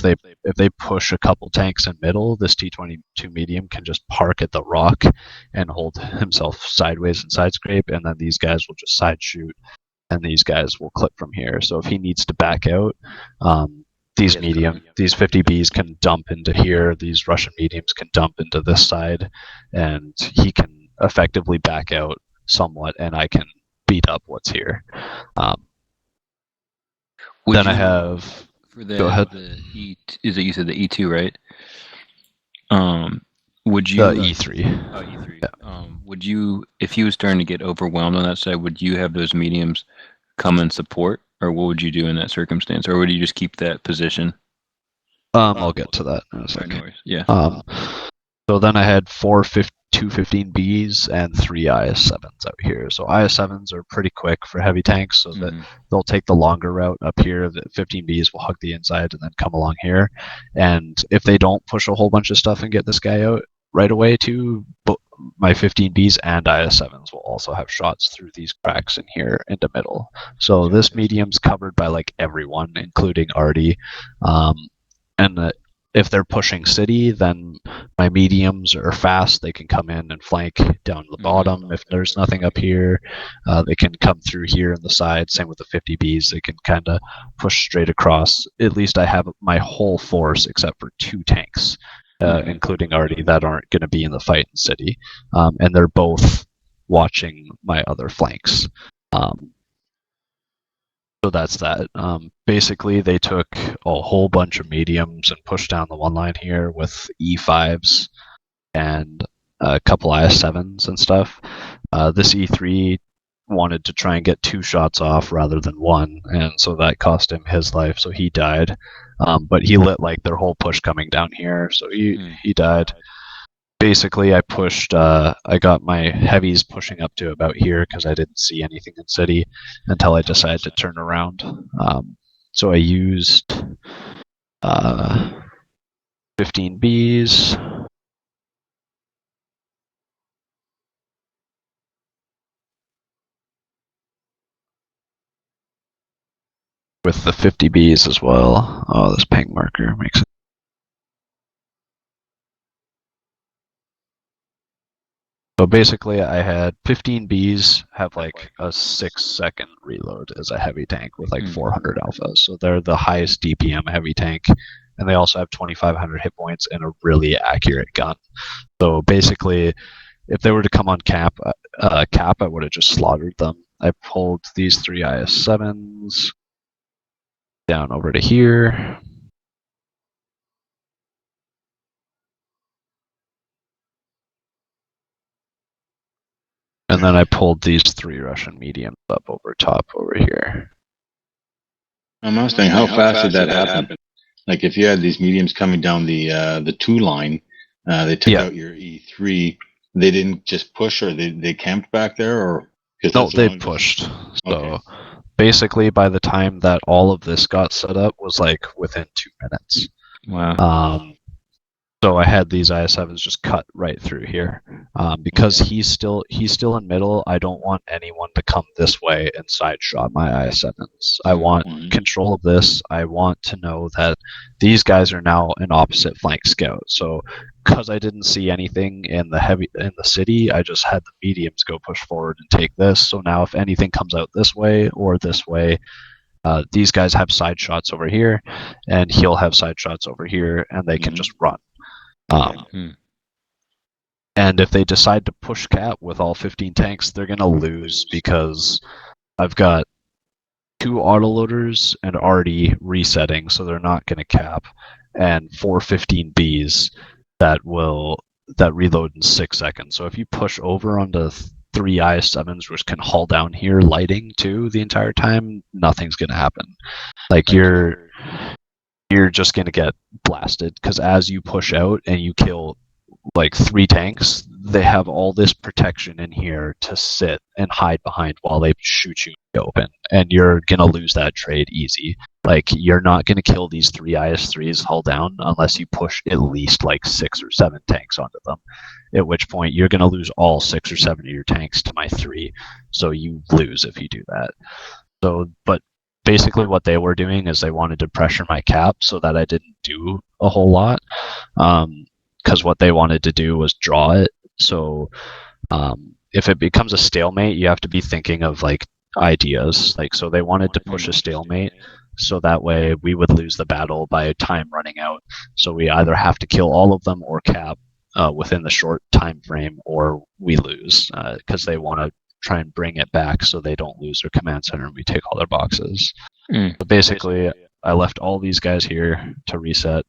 they push a couple tanks in middle, this T-22 medium can just park at the rock and hold himself sideways and side scrape, and then these guys will just side shoot, and these guys will clip from here. So if he needs to back out, these 50Bs can dump into here, these Russian mediums can dump into this side, and he can effectively back out somewhat, and I can beat up what's here. Then I have... Go ahead. Is it you said the E2, right? Would you... E3. Oh, E3. Yeah. Would you, if he was starting to get overwhelmed on that side, would you have those mediums come and support? Or what would you do in that circumstance? Or would you just keep that position? I'll get to that in a second. No worries. Yeah. So then I had 215Bs and 3 IS-7s out here. So IS-7s are pretty quick for heavy tanks, so that they'll take the longer route up here. The 15Bs will hug the inside and then come along here. And if they don't push a whole bunch of stuff and get this guy out right away too, my 15Bs and IS-7s will also have shots through these cracks in here into middle. So this medium's covered by like everyone, including Artie. If they're pushing city, then my mediums are fast. They can come in and flank down the bottom. If there's nothing up here, they can come through here in the side. Same with the 50Bs. They can kind of push straight across. At least I have my whole force except for 2 tanks, including Artie, that aren't going to be in the fight in city. And they're both watching my other flanks. So that's that. Basically, they took a whole bunch of mediums and pushed down the one line here with E5s and a couple IS-7s and stuff. This E3 wanted to try and get 2 shots off rather than 1, and so that cost him his life, so he died. But he lit like their whole push coming down here, so he died. Basically, I pushed, I got my heavies pushing up to about here because I didn't see anything in city until I decided to turn around. So I used 15Bs. With the 50Bs as well. Oh, this ping marker makes it. So basically, I had 15Bs have like a 6-second reload as a heavy tank with like 400 alphas. So they're the highest DPM heavy tank, and they also have 2,500 hit points and a really accurate gun. So basically, if they were to come on cap, I would have just slaughtered them. I pulled these 3 IS-7s down over to here. And then I pulled these 3 Russian mediums up over top over here. I was thinking, how fast did that happen? Like, if you had these mediums coming down the 2 line, they took out your E3. They didn't just push, or they camped back there, or no, they pushed. So basically, by the time that all of this got set up, was like within 2 minutes. Wow. So I had these IS-7s just cut right through here. Because he's still in middle, I don't want anyone to come this way and side shot my IS-7s. I want control of this. I want to know that these guys are now an opposite flank scout. So because I didn't see anything in the city, I just had the mediums go push forward and take this. So now if anything comes out this way or this way, these guys have side shots over here, and he'll have side shots over here, and they can just run. And if they decide to push cap with all 15 tanks, they're going to lose because I've got 2 autoloaders and Artie resetting, so they're not going to cap, and 4 15Bs that will that reload in 6 seconds. So if you push over onto 3 IS-7s, which can haul down here lighting too the entire time, nothing's gonna happen. Like you're just gonna get blasted because as you push out and you kill like 3 tanks, they have all this protection in here to sit and hide behind while they shoot you in the open, and you're gonna lose that trade easy. Like you're not gonna kill these 3 IS-3s hull down unless you push at least like 6 or 7 tanks onto them. At which point you're gonna lose all 6 or 7 of your tanks to my 3, so you lose if you do that. So, but basically what they were doing is they wanted to pressure my cap so that I didn't do a whole lot. Because what they wanted to do was draw it. So if it becomes a stalemate, you have to be thinking of like ideas. Like, so they wanted to push a stalemate so that way we would lose the battle by time running out. So we either have to kill all of them or cap within the short time frame, or we lose because they want to try and bring it back so they don't lose their command center and we take all their boxes. So basically, I left all these guys here to reset.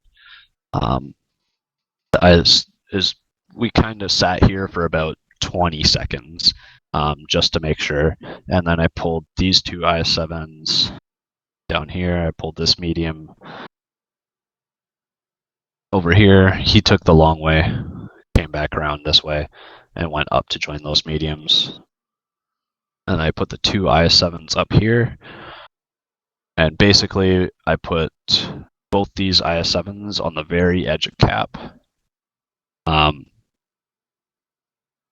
We kind of sat here for about 20 seconds just to make sure, and then I pulled these 2 IS-7s down here. I pulled this medium over here. He took the long way, came back around this way, and went up to join those mediums. And I put the 2 IS-7s up here, and basically I put both these IS-7s on the very edge of cap.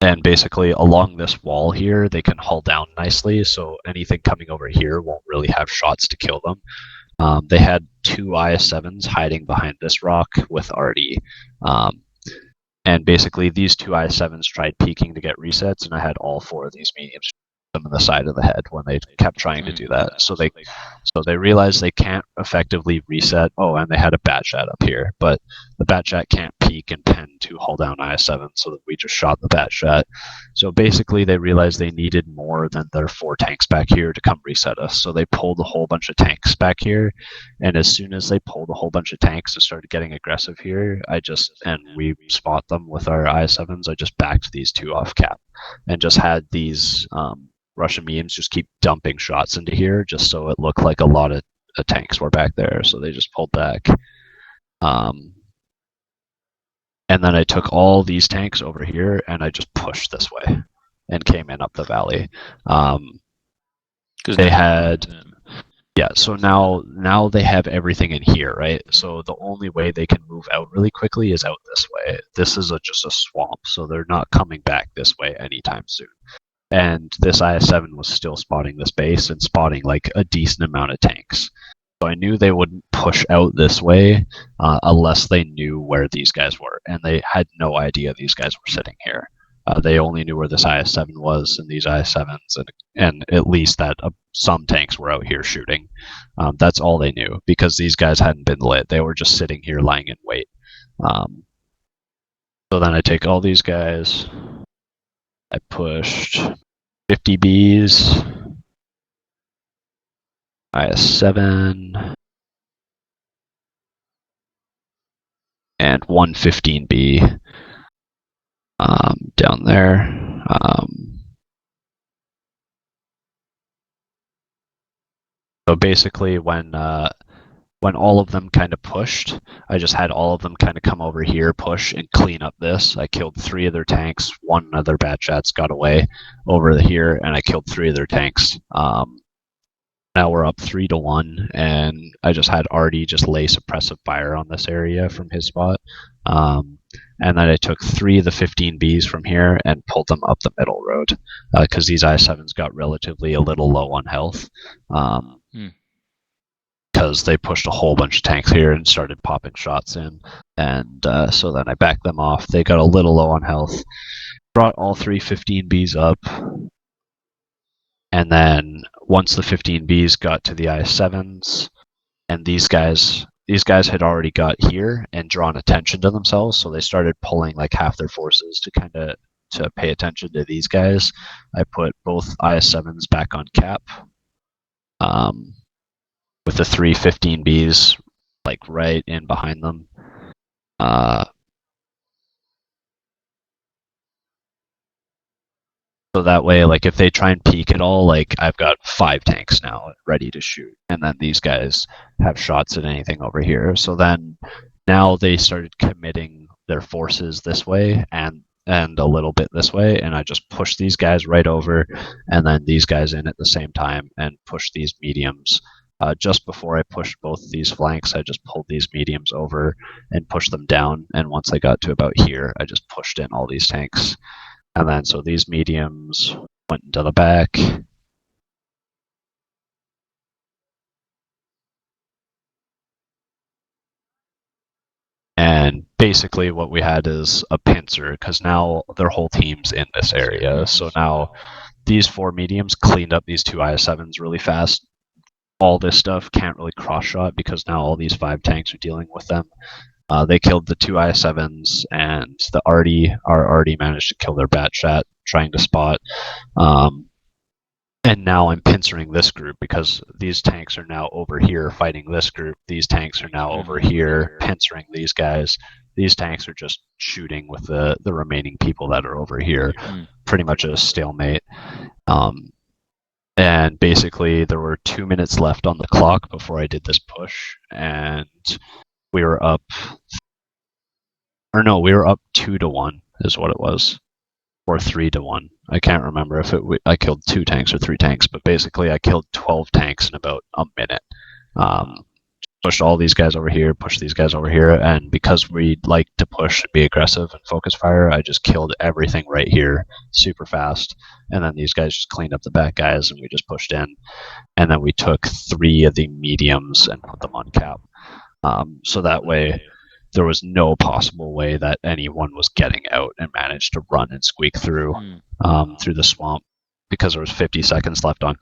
And basically along this wall here, they can hull down nicely, so anything coming over here won't really have shots to kill them. They had 2 IS-7s hiding behind this rock with Artie. And basically these 2 IS-7s tried peeking to get resets, and I had all 4 of these mediums them in the side of the head when they kept trying to do that. So they realized they can't effectively reset. Oh, and they had a Batchat up here, but the Batchat can't peek and pen to hull down IS-7, so that we just shot the Batchat. So basically they realized they needed more than their 4 tanks back here to come reset us. So they pulled a whole bunch of tanks back here, and as soon as they pulled a whole bunch of tanks and started getting aggressive here, we spot them with our IS-7s, I just backed these 2 off cap and just had these Russian mediums just keep dumping shots into here just so it looked like a lot of tanks were back there. So they just pulled back. And then I took all these tanks over here and I just pushed this way and came in up the valley. They had... Yeah, so now they have everything in here, right? So the only way they can move out really quickly is out this way. This is just a swamp, so they're not coming back this way anytime soon. And this IS-7 was still spotting this base and spotting like a decent amount of tanks. So I knew they wouldn't push out this way unless they knew where these guys were. And they had no idea these guys were sitting here. They only knew where this IS-7 was and these IS-7s, and at least that some tanks were out here shooting. That's all they knew, because these guys hadn't been lit. They were just sitting here lying in wait. So then I take all these guys. I pushed 50 Bs, IS-7, and 115B down there. So basically when all of them kind of pushed, I just had all of them kind of come over here, push, and clean up this. I killed 3 of their tanks. 1 of their Batchats got away over here, and I killed 3 of their tanks. Now we're up 3-1, and I just had Artie just lay suppressive fire on this area from his spot. And then I took 3 of the 15 Bs from here and pulled them up the middle road, because these I-7s got relatively a little low on health. Because they pushed a whole bunch of tanks here and started popping shots in. And so then I backed them off. They got a little low on health. Brought all 3 15Bs up. And then once the 15Bs got to the I-7s, and these guys had already got here and drawn attention to themselves, so they started pulling like half their forces to pay attention to these guys. I put both IS-7s back on cap. With the 3 15Bs like right in behind them. So that way, like, if they try and peek at all, like, I've got 5 tanks now ready to shoot. And then these guys have shots at anything over here. So then now they started committing their forces this way and a little bit this way. And I just pushed these guys right over and then these guys in at the same time and pushed these mediums. Just before I pushed both these flanks, I just pulled these mediums over and pushed them down. And once I got to about here, I just pushed in all these tanks. And then so these mediums went into the back. And basically what we had is a pincer, because now their whole team's in this area. So now these 4 mediums cleaned up these 2 IS-7s really fast. All this stuff can't really cross-shot because now all these 5 tanks are dealing with them. They killed the 2 IS-7s, and the Arty managed to kill their Batchat trying to spot. And now I'm pincering this group because these tanks are now over here fighting this group. These tanks are now over here pincering these guys. These tanks are just shooting with the remaining people that are over here. Pretty much a stalemate. And basically there were 2 minutes left on the clock before I did this push, and we were up 2-1 is what it was, or 3-1. I can't remember if I killed 2 tanks or 3 tanks, but basically I killed 12 tanks in about a minute. Pushed all these guys over here, pushed these guys over here, and because we like to push and be aggressive and focus fire, I just killed everything right here super fast. And then these guys just cleaned up the back guys, and we just pushed in. And then we took 3 of the mediums and put them on cap. So that way, there was no possible way that anyone was getting out and managed to run and squeak through the swamp. Because there was 50 seconds left on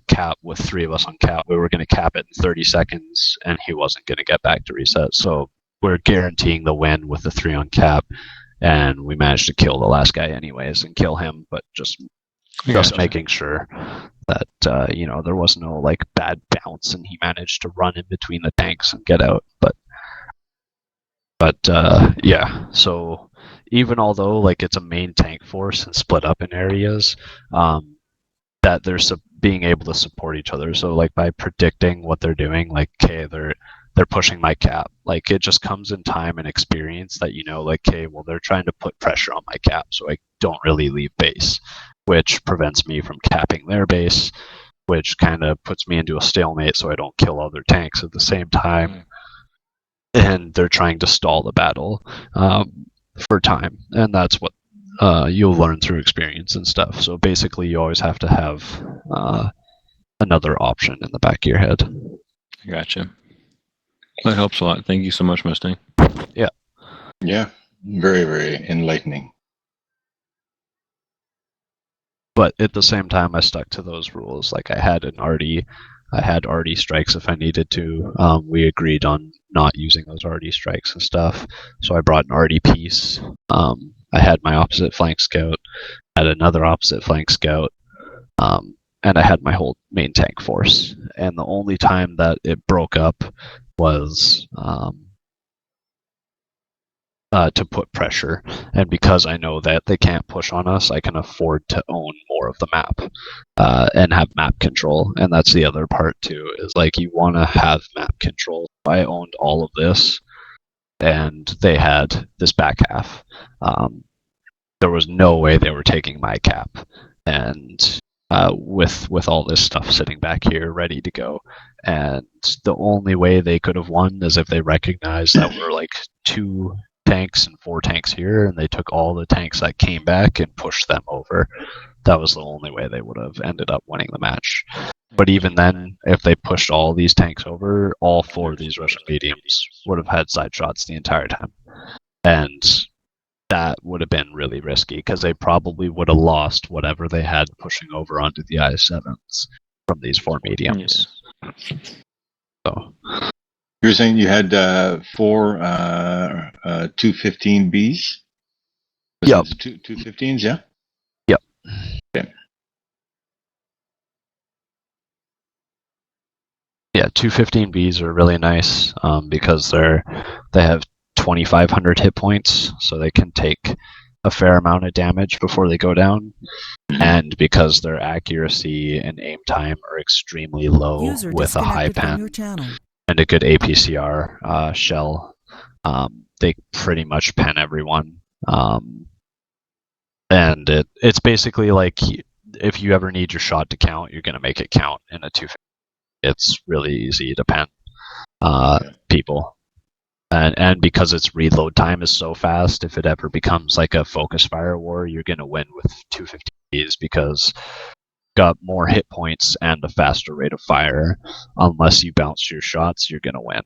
cap with 3 of us on cap. We were going to cap it in 30 seconds, and he wasn't going to get back to reset. So we're guaranteeing the win with the 3 on cap, and we managed to kill the last guy anyways and kill him, but just making sure that there was no like bad bounce, and he managed to run in between the tanks and get out. But yeah, so even although like it's a main tank force and split up in areas, that they're being able to support each other. So like by predicting what they're doing, like okay, they're pushing my cap. Like it just comes in time and experience that like okay, well they're trying to put pressure on my cap, so I don't really leave base, which prevents me from capping their base, which kind of puts me into a stalemate, so I don't kill other tanks at the same time. And they're trying to stall the battle for time, and that's what you'll learn through experience and stuff. So basically, you always have to have another option in the back of your head. Gotcha. That helps a lot. Thank you so much, Mustang. Yeah. Yeah. Very, very enlightening. But at the same time, I stuck to those rules. Like I had Arty strikes if I needed to. We agreed on not using those Arty strikes and stuff. So I brought an Arty piece. I had my opposite flank scout, had another opposite flank scout, and I had my whole main tank force. And the only time that it broke up was to put pressure. And because I know that they can't push on us, I can afford to own more of the map and have map control. And that's the other part too, is like you want to have map control. I owned all of this, and they had this back half. There was no way they were taking my cap. And with all this stuff sitting back here ready to go. And the only way they could have won is if they recognized that we're like 2 tanks and 4 tanks here, and they took all the tanks that came back and pushed them over. That was the only way they would have ended up winning the match. But even then, if they pushed all these tanks over, all 4 of these Russian mediums would have had side shots the entire time. And that would have been really risky, because they probably would have lost whatever they had pushing over onto the I-7s from these 4 mediums. Yeah. So. You were saying you had 4 215Bs? Yep. 215s, yeah? Yep. Okay. Yeah, 215Bs are really nice because they have 2,500 hit points, so they can take a fair amount of damage before they go down, and because their accuracy and aim time are extremely low User with a high disconnected from your pen channel. and a good APCR shell, they pretty much pen everyone. And it's basically like if you ever need your shot to count, you're going to make it count in a 250. It's really easy to pen people. And because its reload time is so fast, if it ever becomes like a focus fire war, you're going to win with 250s because got more hit points and a faster rate of fire. Unless you bounce your shots, you're going to win.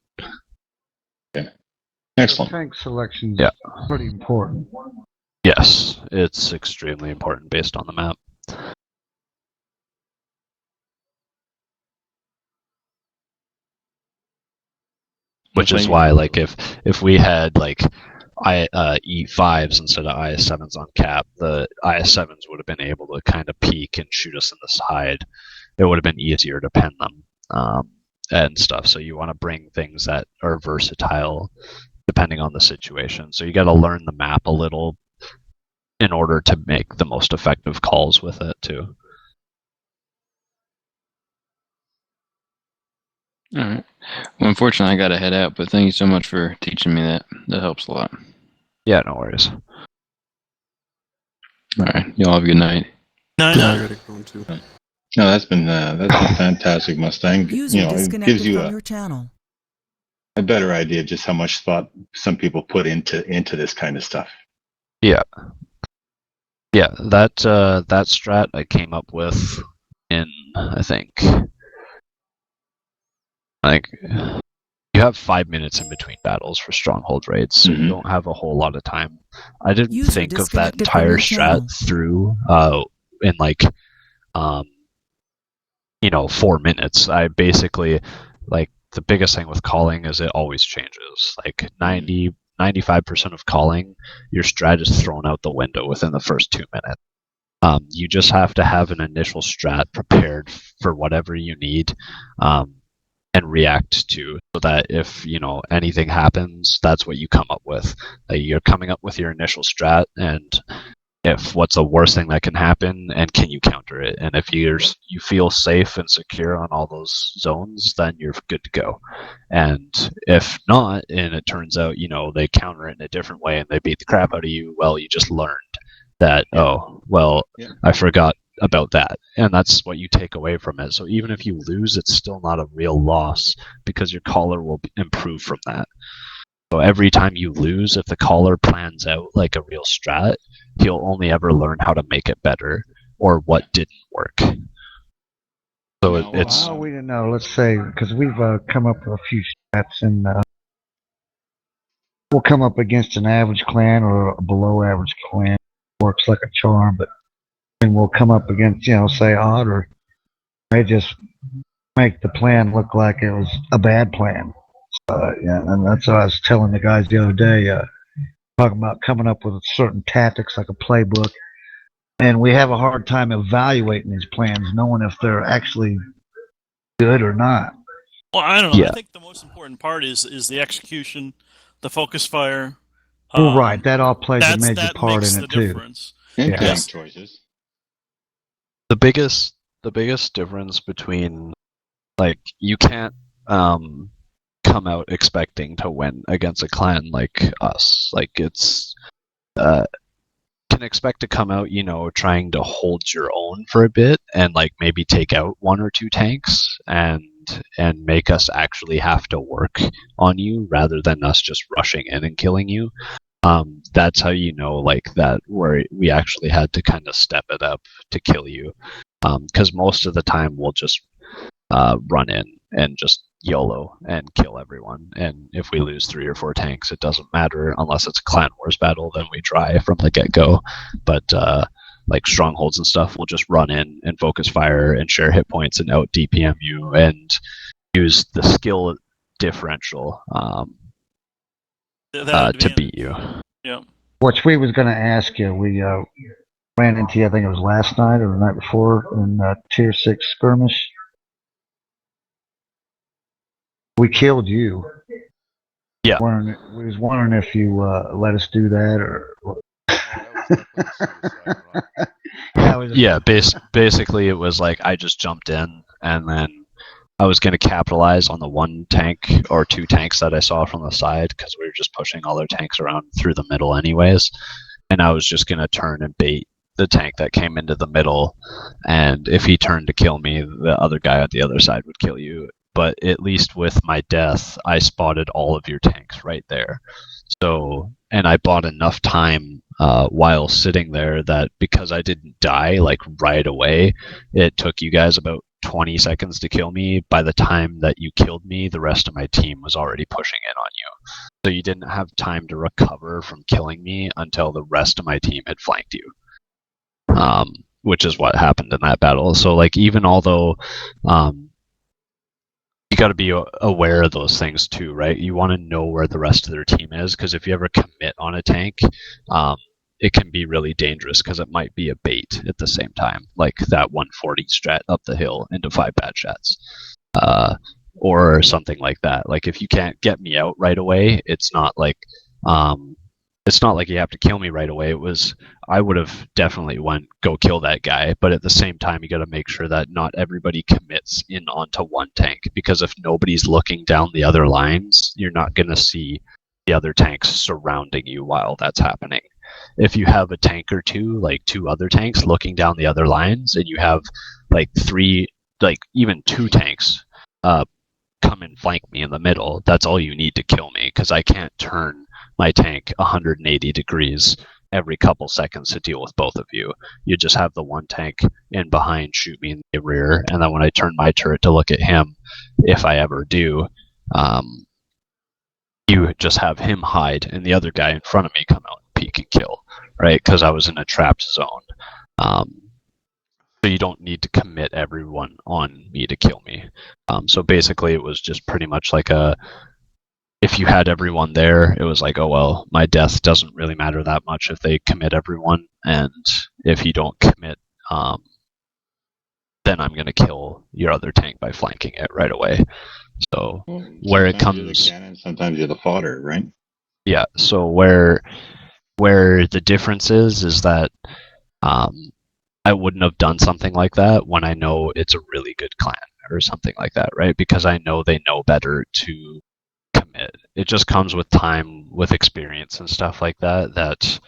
Okay. Excellent. So tank selection's Yeah. pretty important. Yes, it's extremely important based on the map. Which is why, like, if we had like E5s instead of IS7s on cap, the IS7s would have been able to kind of peek and shoot us in the side. It would have been easier to pen them and stuff. So you want to bring things that are versatile depending on the situation. So you got to learn the map a little in order to make the most effective calls with it too. All right. Well, unfortunately, I got to head out, but thank you so much for teaching me that. That helps a lot. Yeah, no worries. All right. Y'all have a good night. No, Yeah, I gotta go too. No, that's been fantastic, Mustang. User You know, it disconnected gives you from your channel. a better idea just how much thought some people put into this kind of stuff. Yeah. Yeah, that strat I came up with in, I think, like, you have 5 minutes in between battles for stronghold raids, so you don't have a whole lot of time. I didn't User think of that disconnected from entire your strat channel. through in like 4 minutes. I basically, like, the biggest thing with calling is it always changes. Like 95% of calling, your strat is thrown out the window within the first 2 minutes. You just have to have an initial strat prepared for whatever you need and react to, so that if anything happens, that's what you come up with. You're coming up with your initial strat, and if what's the worst thing that can happen, and can you counter it? And if you feel safe and secure on all those zones, then you're good to go. And if not, and it turns out they counter it in a different way and they beat the crap out of you, well, you just learned that, I forgot about that, and that's what you take away from it. So even if you lose, it's still not a real loss because your caller will improve from that. So every time you lose, if the caller plans out like a real strat, he'll only ever learn how to make it better or what didn't work. So it's we didn't know. Let's say, because we've come up with a few strats, and we'll come up against an average clan or a below average clan. Works like a charm, but then we'll come up against, say odd, or they just make the plan look like it was a bad plan. Yeah, and that's what I was telling the guys the other day, talking about coming up with certain tactics like a playbook, and we have a hard time evaluating these plans, knowing if they're actually good or not. Well, I don't know. Yeah. I think the most important part is the execution, the focus fire. Well, right, that all plays a major that part makes in the it too. difference. And Yeah. tank choices. the biggest difference between, like, you can't come out expecting to win against a clan like us. Like, it's can expect to come out, trying to hold your own for a bit and like maybe take out 1 or 2 tanks and make us actually have to work on you rather than us just rushing in and killing you. That's how like that where we actually had to kind of step it up to kill you. Because most of the time we'll just run in and just YOLO and kill everyone. And if we lose 3 or 4 tanks, it doesn't matter unless it's a clan wars battle. Then we try from the get-go. But like strongholds and stuff, we'll just run in and focus fire and share hit points and out DPM you and use the skill differential to beat you. Yeah. Which we was going to ask you, we ran into you, I think it was last night or the night before, in Tier 6 skirmish. We killed you. Yeah. We was wondering if you let us do that, or... That was Like a suicide run. Yeah, it was Yeah, basically it was like I just jumped in and then I was going to capitalize on the one tank or two tanks that I saw from the side because we were just pushing all their tanks around through the middle anyways. And I was just going to turn and bait the tank that came into the middle. And if he turned to kill me, the other guy on the other side would kill you. But at least with my death, I spotted all of your tanks right there. So, and I bought enough time while sitting there that because I didn't die like right away, it took you guys about 20 seconds to kill me. By the time that you killed me, the rest of my team was already pushing in on you. So you didn't have time to recover from killing me until the rest of my team had flanked you. Which is what happened in that battle. So like even although you got to be aware of those things too, right? You want to know where the rest of their team is because if you ever commit on a tank, it can be really dangerous because it might be a bait at the same time, like that 140 strat up the hill into 5 bad shots, or something like that. Like if you can't get me out right away, it's not like you have to kill me right away. I would have definitely went go kill that guy, but at the same time you got to make sure that not everybody commits in onto one tank because if nobody's looking down the other lines, you're not going to see the other tanks surrounding you while that's happening. If you have a tank or two, like 2 other tanks looking down the other lines, and you have like 3, like even 2 tanks come and flank me in the middle, that's all you need to kill me because I can't turn my tank 180 degrees every couple seconds to deal with both of you. You just have the one tank in behind shoot me in the rear, and then when I turn my turret to look at him, if I ever do, you just have him hide and the other guy in front of me come out and peek and kill, right? Because I was in a trapped zone. So you don't need to commit everyone on me to kill me. So basically it was just pretty much like if you had everyone there, it was like, oh well, my death doesn't really matter that much if they commit everyone, and if you don't commit, then I'm going to kill your other tank by flanking it right away. So where it comes, you're the cannon, sometimes you're the fodder, right? Yeah. So where the difference is that I wouldn't have done something like that when I know it's a really good clan or something like that, right? Because I know they know better to commit. It just comes with time, with experience and stuff like that, that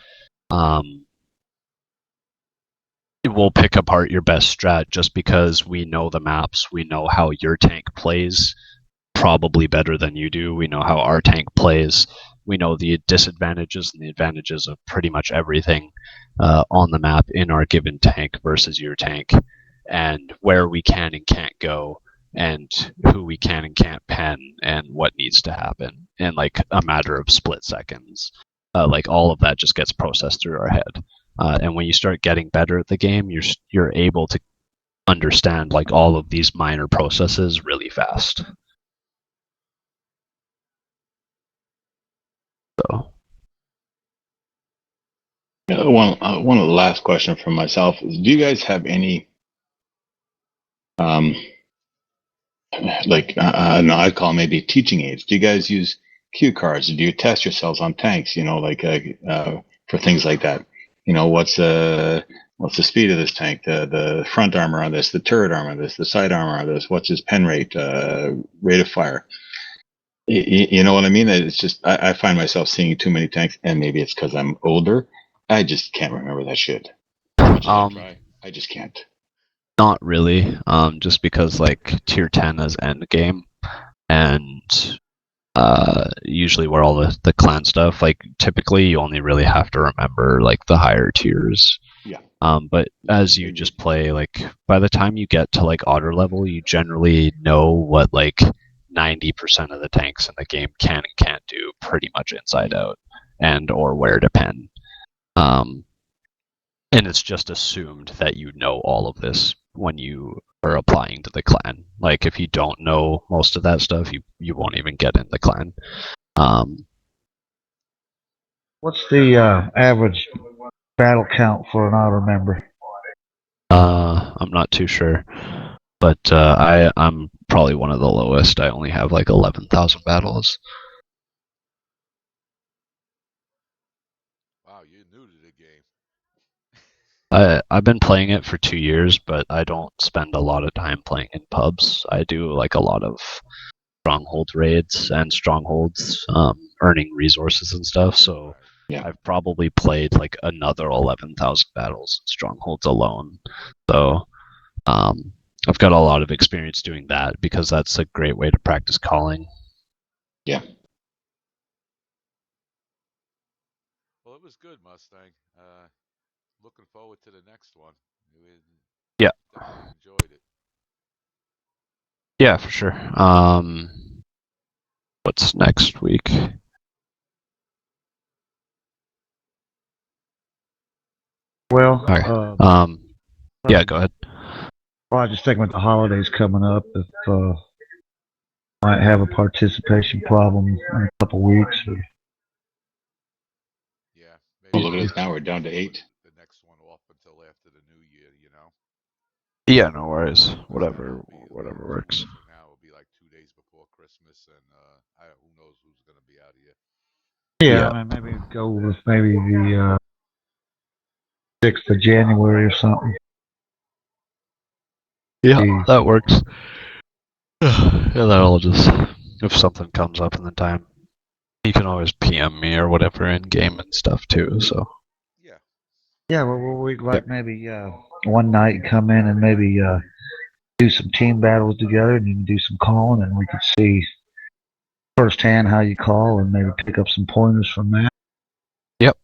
it will pick apart your best strat just because we know the maps, we know how your tank plays probably better than you do, we know how our tank plays, we know the disadvantages and the advantages of pretty much everything on the map in our given tank versus your tank, and where we can and can't go, and who we can and can't pen, and what needs to happen in like a matter of split seconds. Like all of that just gets processed through our head. And when you start getting better at the game, you're able to understand like all of these minor processes really fast. So. One of the last question from myself is: do you guys have any no, I'd call maybe teaching aids? Do you guys use cue cards? Do you test yourselves on tanks? For things like that. What's the speed of this tank? The front armor on this, the turret armor on this, the side armor on this. What's his pen rate? Rate of fire. You know what I mean? It's just I find myself seeing too many tanks, and maybe it's because I'm older. I just can't remember that shit. I just can't. Not really. Just because like tier 10 is end game, and usually where all the clan stuff, like typically you only really have to remember like the higher tiers. Yeah. But as you just play, like by the time you get to like otter level, you generally know what like 90% of the tanks in the game can and can't do pretty much inside out, and or where to pen. And it's just assumed that you know all of this when you are applying to the clan. Like if you don't know most of that stuff, you won't even get in the clan. What's the average battle count for an auto member? I'm not too sure, but I'm probably one of the lowest. I only have like 11,000 battles. Wow, you're new to the game. I've been playing it for 2 years, but I don't spend a lot of time playing in pubs. I do like a lot of stronghold raids and strongholds, earning resources and stuff. So Yeah. I've probably played like another 11,000 battles in strongholds alone. So I've got a lot of experience doing that because that's a great way to practice calling. Yeah. Well, it was good, Mustang. Looking forward to the next one. Yeah. Definitely enjoyed it. Yeah, for sure. What's next week? Well, Okay. Yeah, go ahead. well, I just think with the holidays coming up, if might have a participation problem in a couple weeks. Or, Yeah. Well, Maybe look at we'll us now. We're down to 8. the next one off until after the new year, you know? Yeah, no worries. 'Cause Whatever, that'll be whatever 2 works. weeks from now. It'll be like 2 days before Christmas, and who knows who's going to be out here. yeah, Yeah. I mean, maybe go with maybe the 6th of January or something. Yeah, that works. Yeah, that'll just, if something comes up in the time, you can always PM me or whatever in game and stuff too. So Yeah. Yeah, well, we'd like maybe one night come in and maybe do some team battles together, and you can do some calling, and we could see firsthand how you call, and maybe pick up some pointers from that. Yep.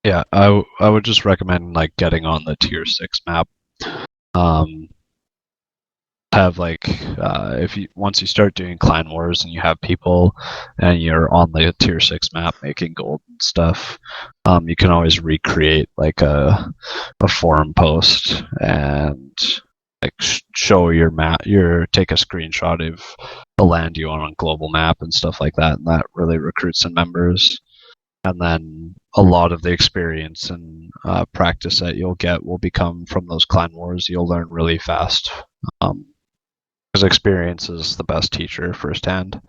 Yeah, I would just recommend like getting on the tier 6 map. Have like if you once you start doing clan wars and you have people and you're on the tier 6 map making gold and stuff, you can always recreate like a forum post and like show your map, take a screenshot of the land you own on global map and stuff like that, and that really recruits some members. And then a lot of the experience and practice that you'll get will become from those clan wars. You'll learn really fast. Because experience is the best teacher firsthand.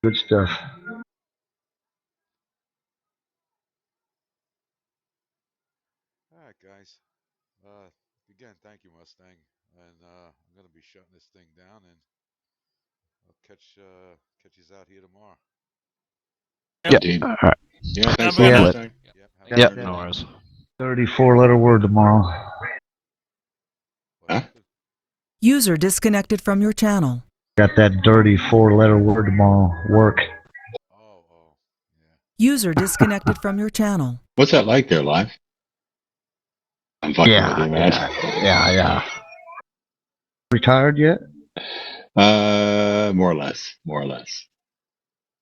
Good stuff. All right, guys. Again, thank you, Mustang. And I'm going to be shutting this thing down, and I'll catch you out here tomorrow. Yep. Indeed. All right. Yeah, thanks Have a a lot, good Mustang. Yep. Yeah. Yep, no worries. 34-letter word tomorrow. Huh? User disconnected from your channel. Got that dirty 4-letter word tomorrow. Work. Oh, yeah. User disconnected from your channel. What's that like there, live? I'm fucking with you, man. Yeah. Retired yet? More or less. More or less.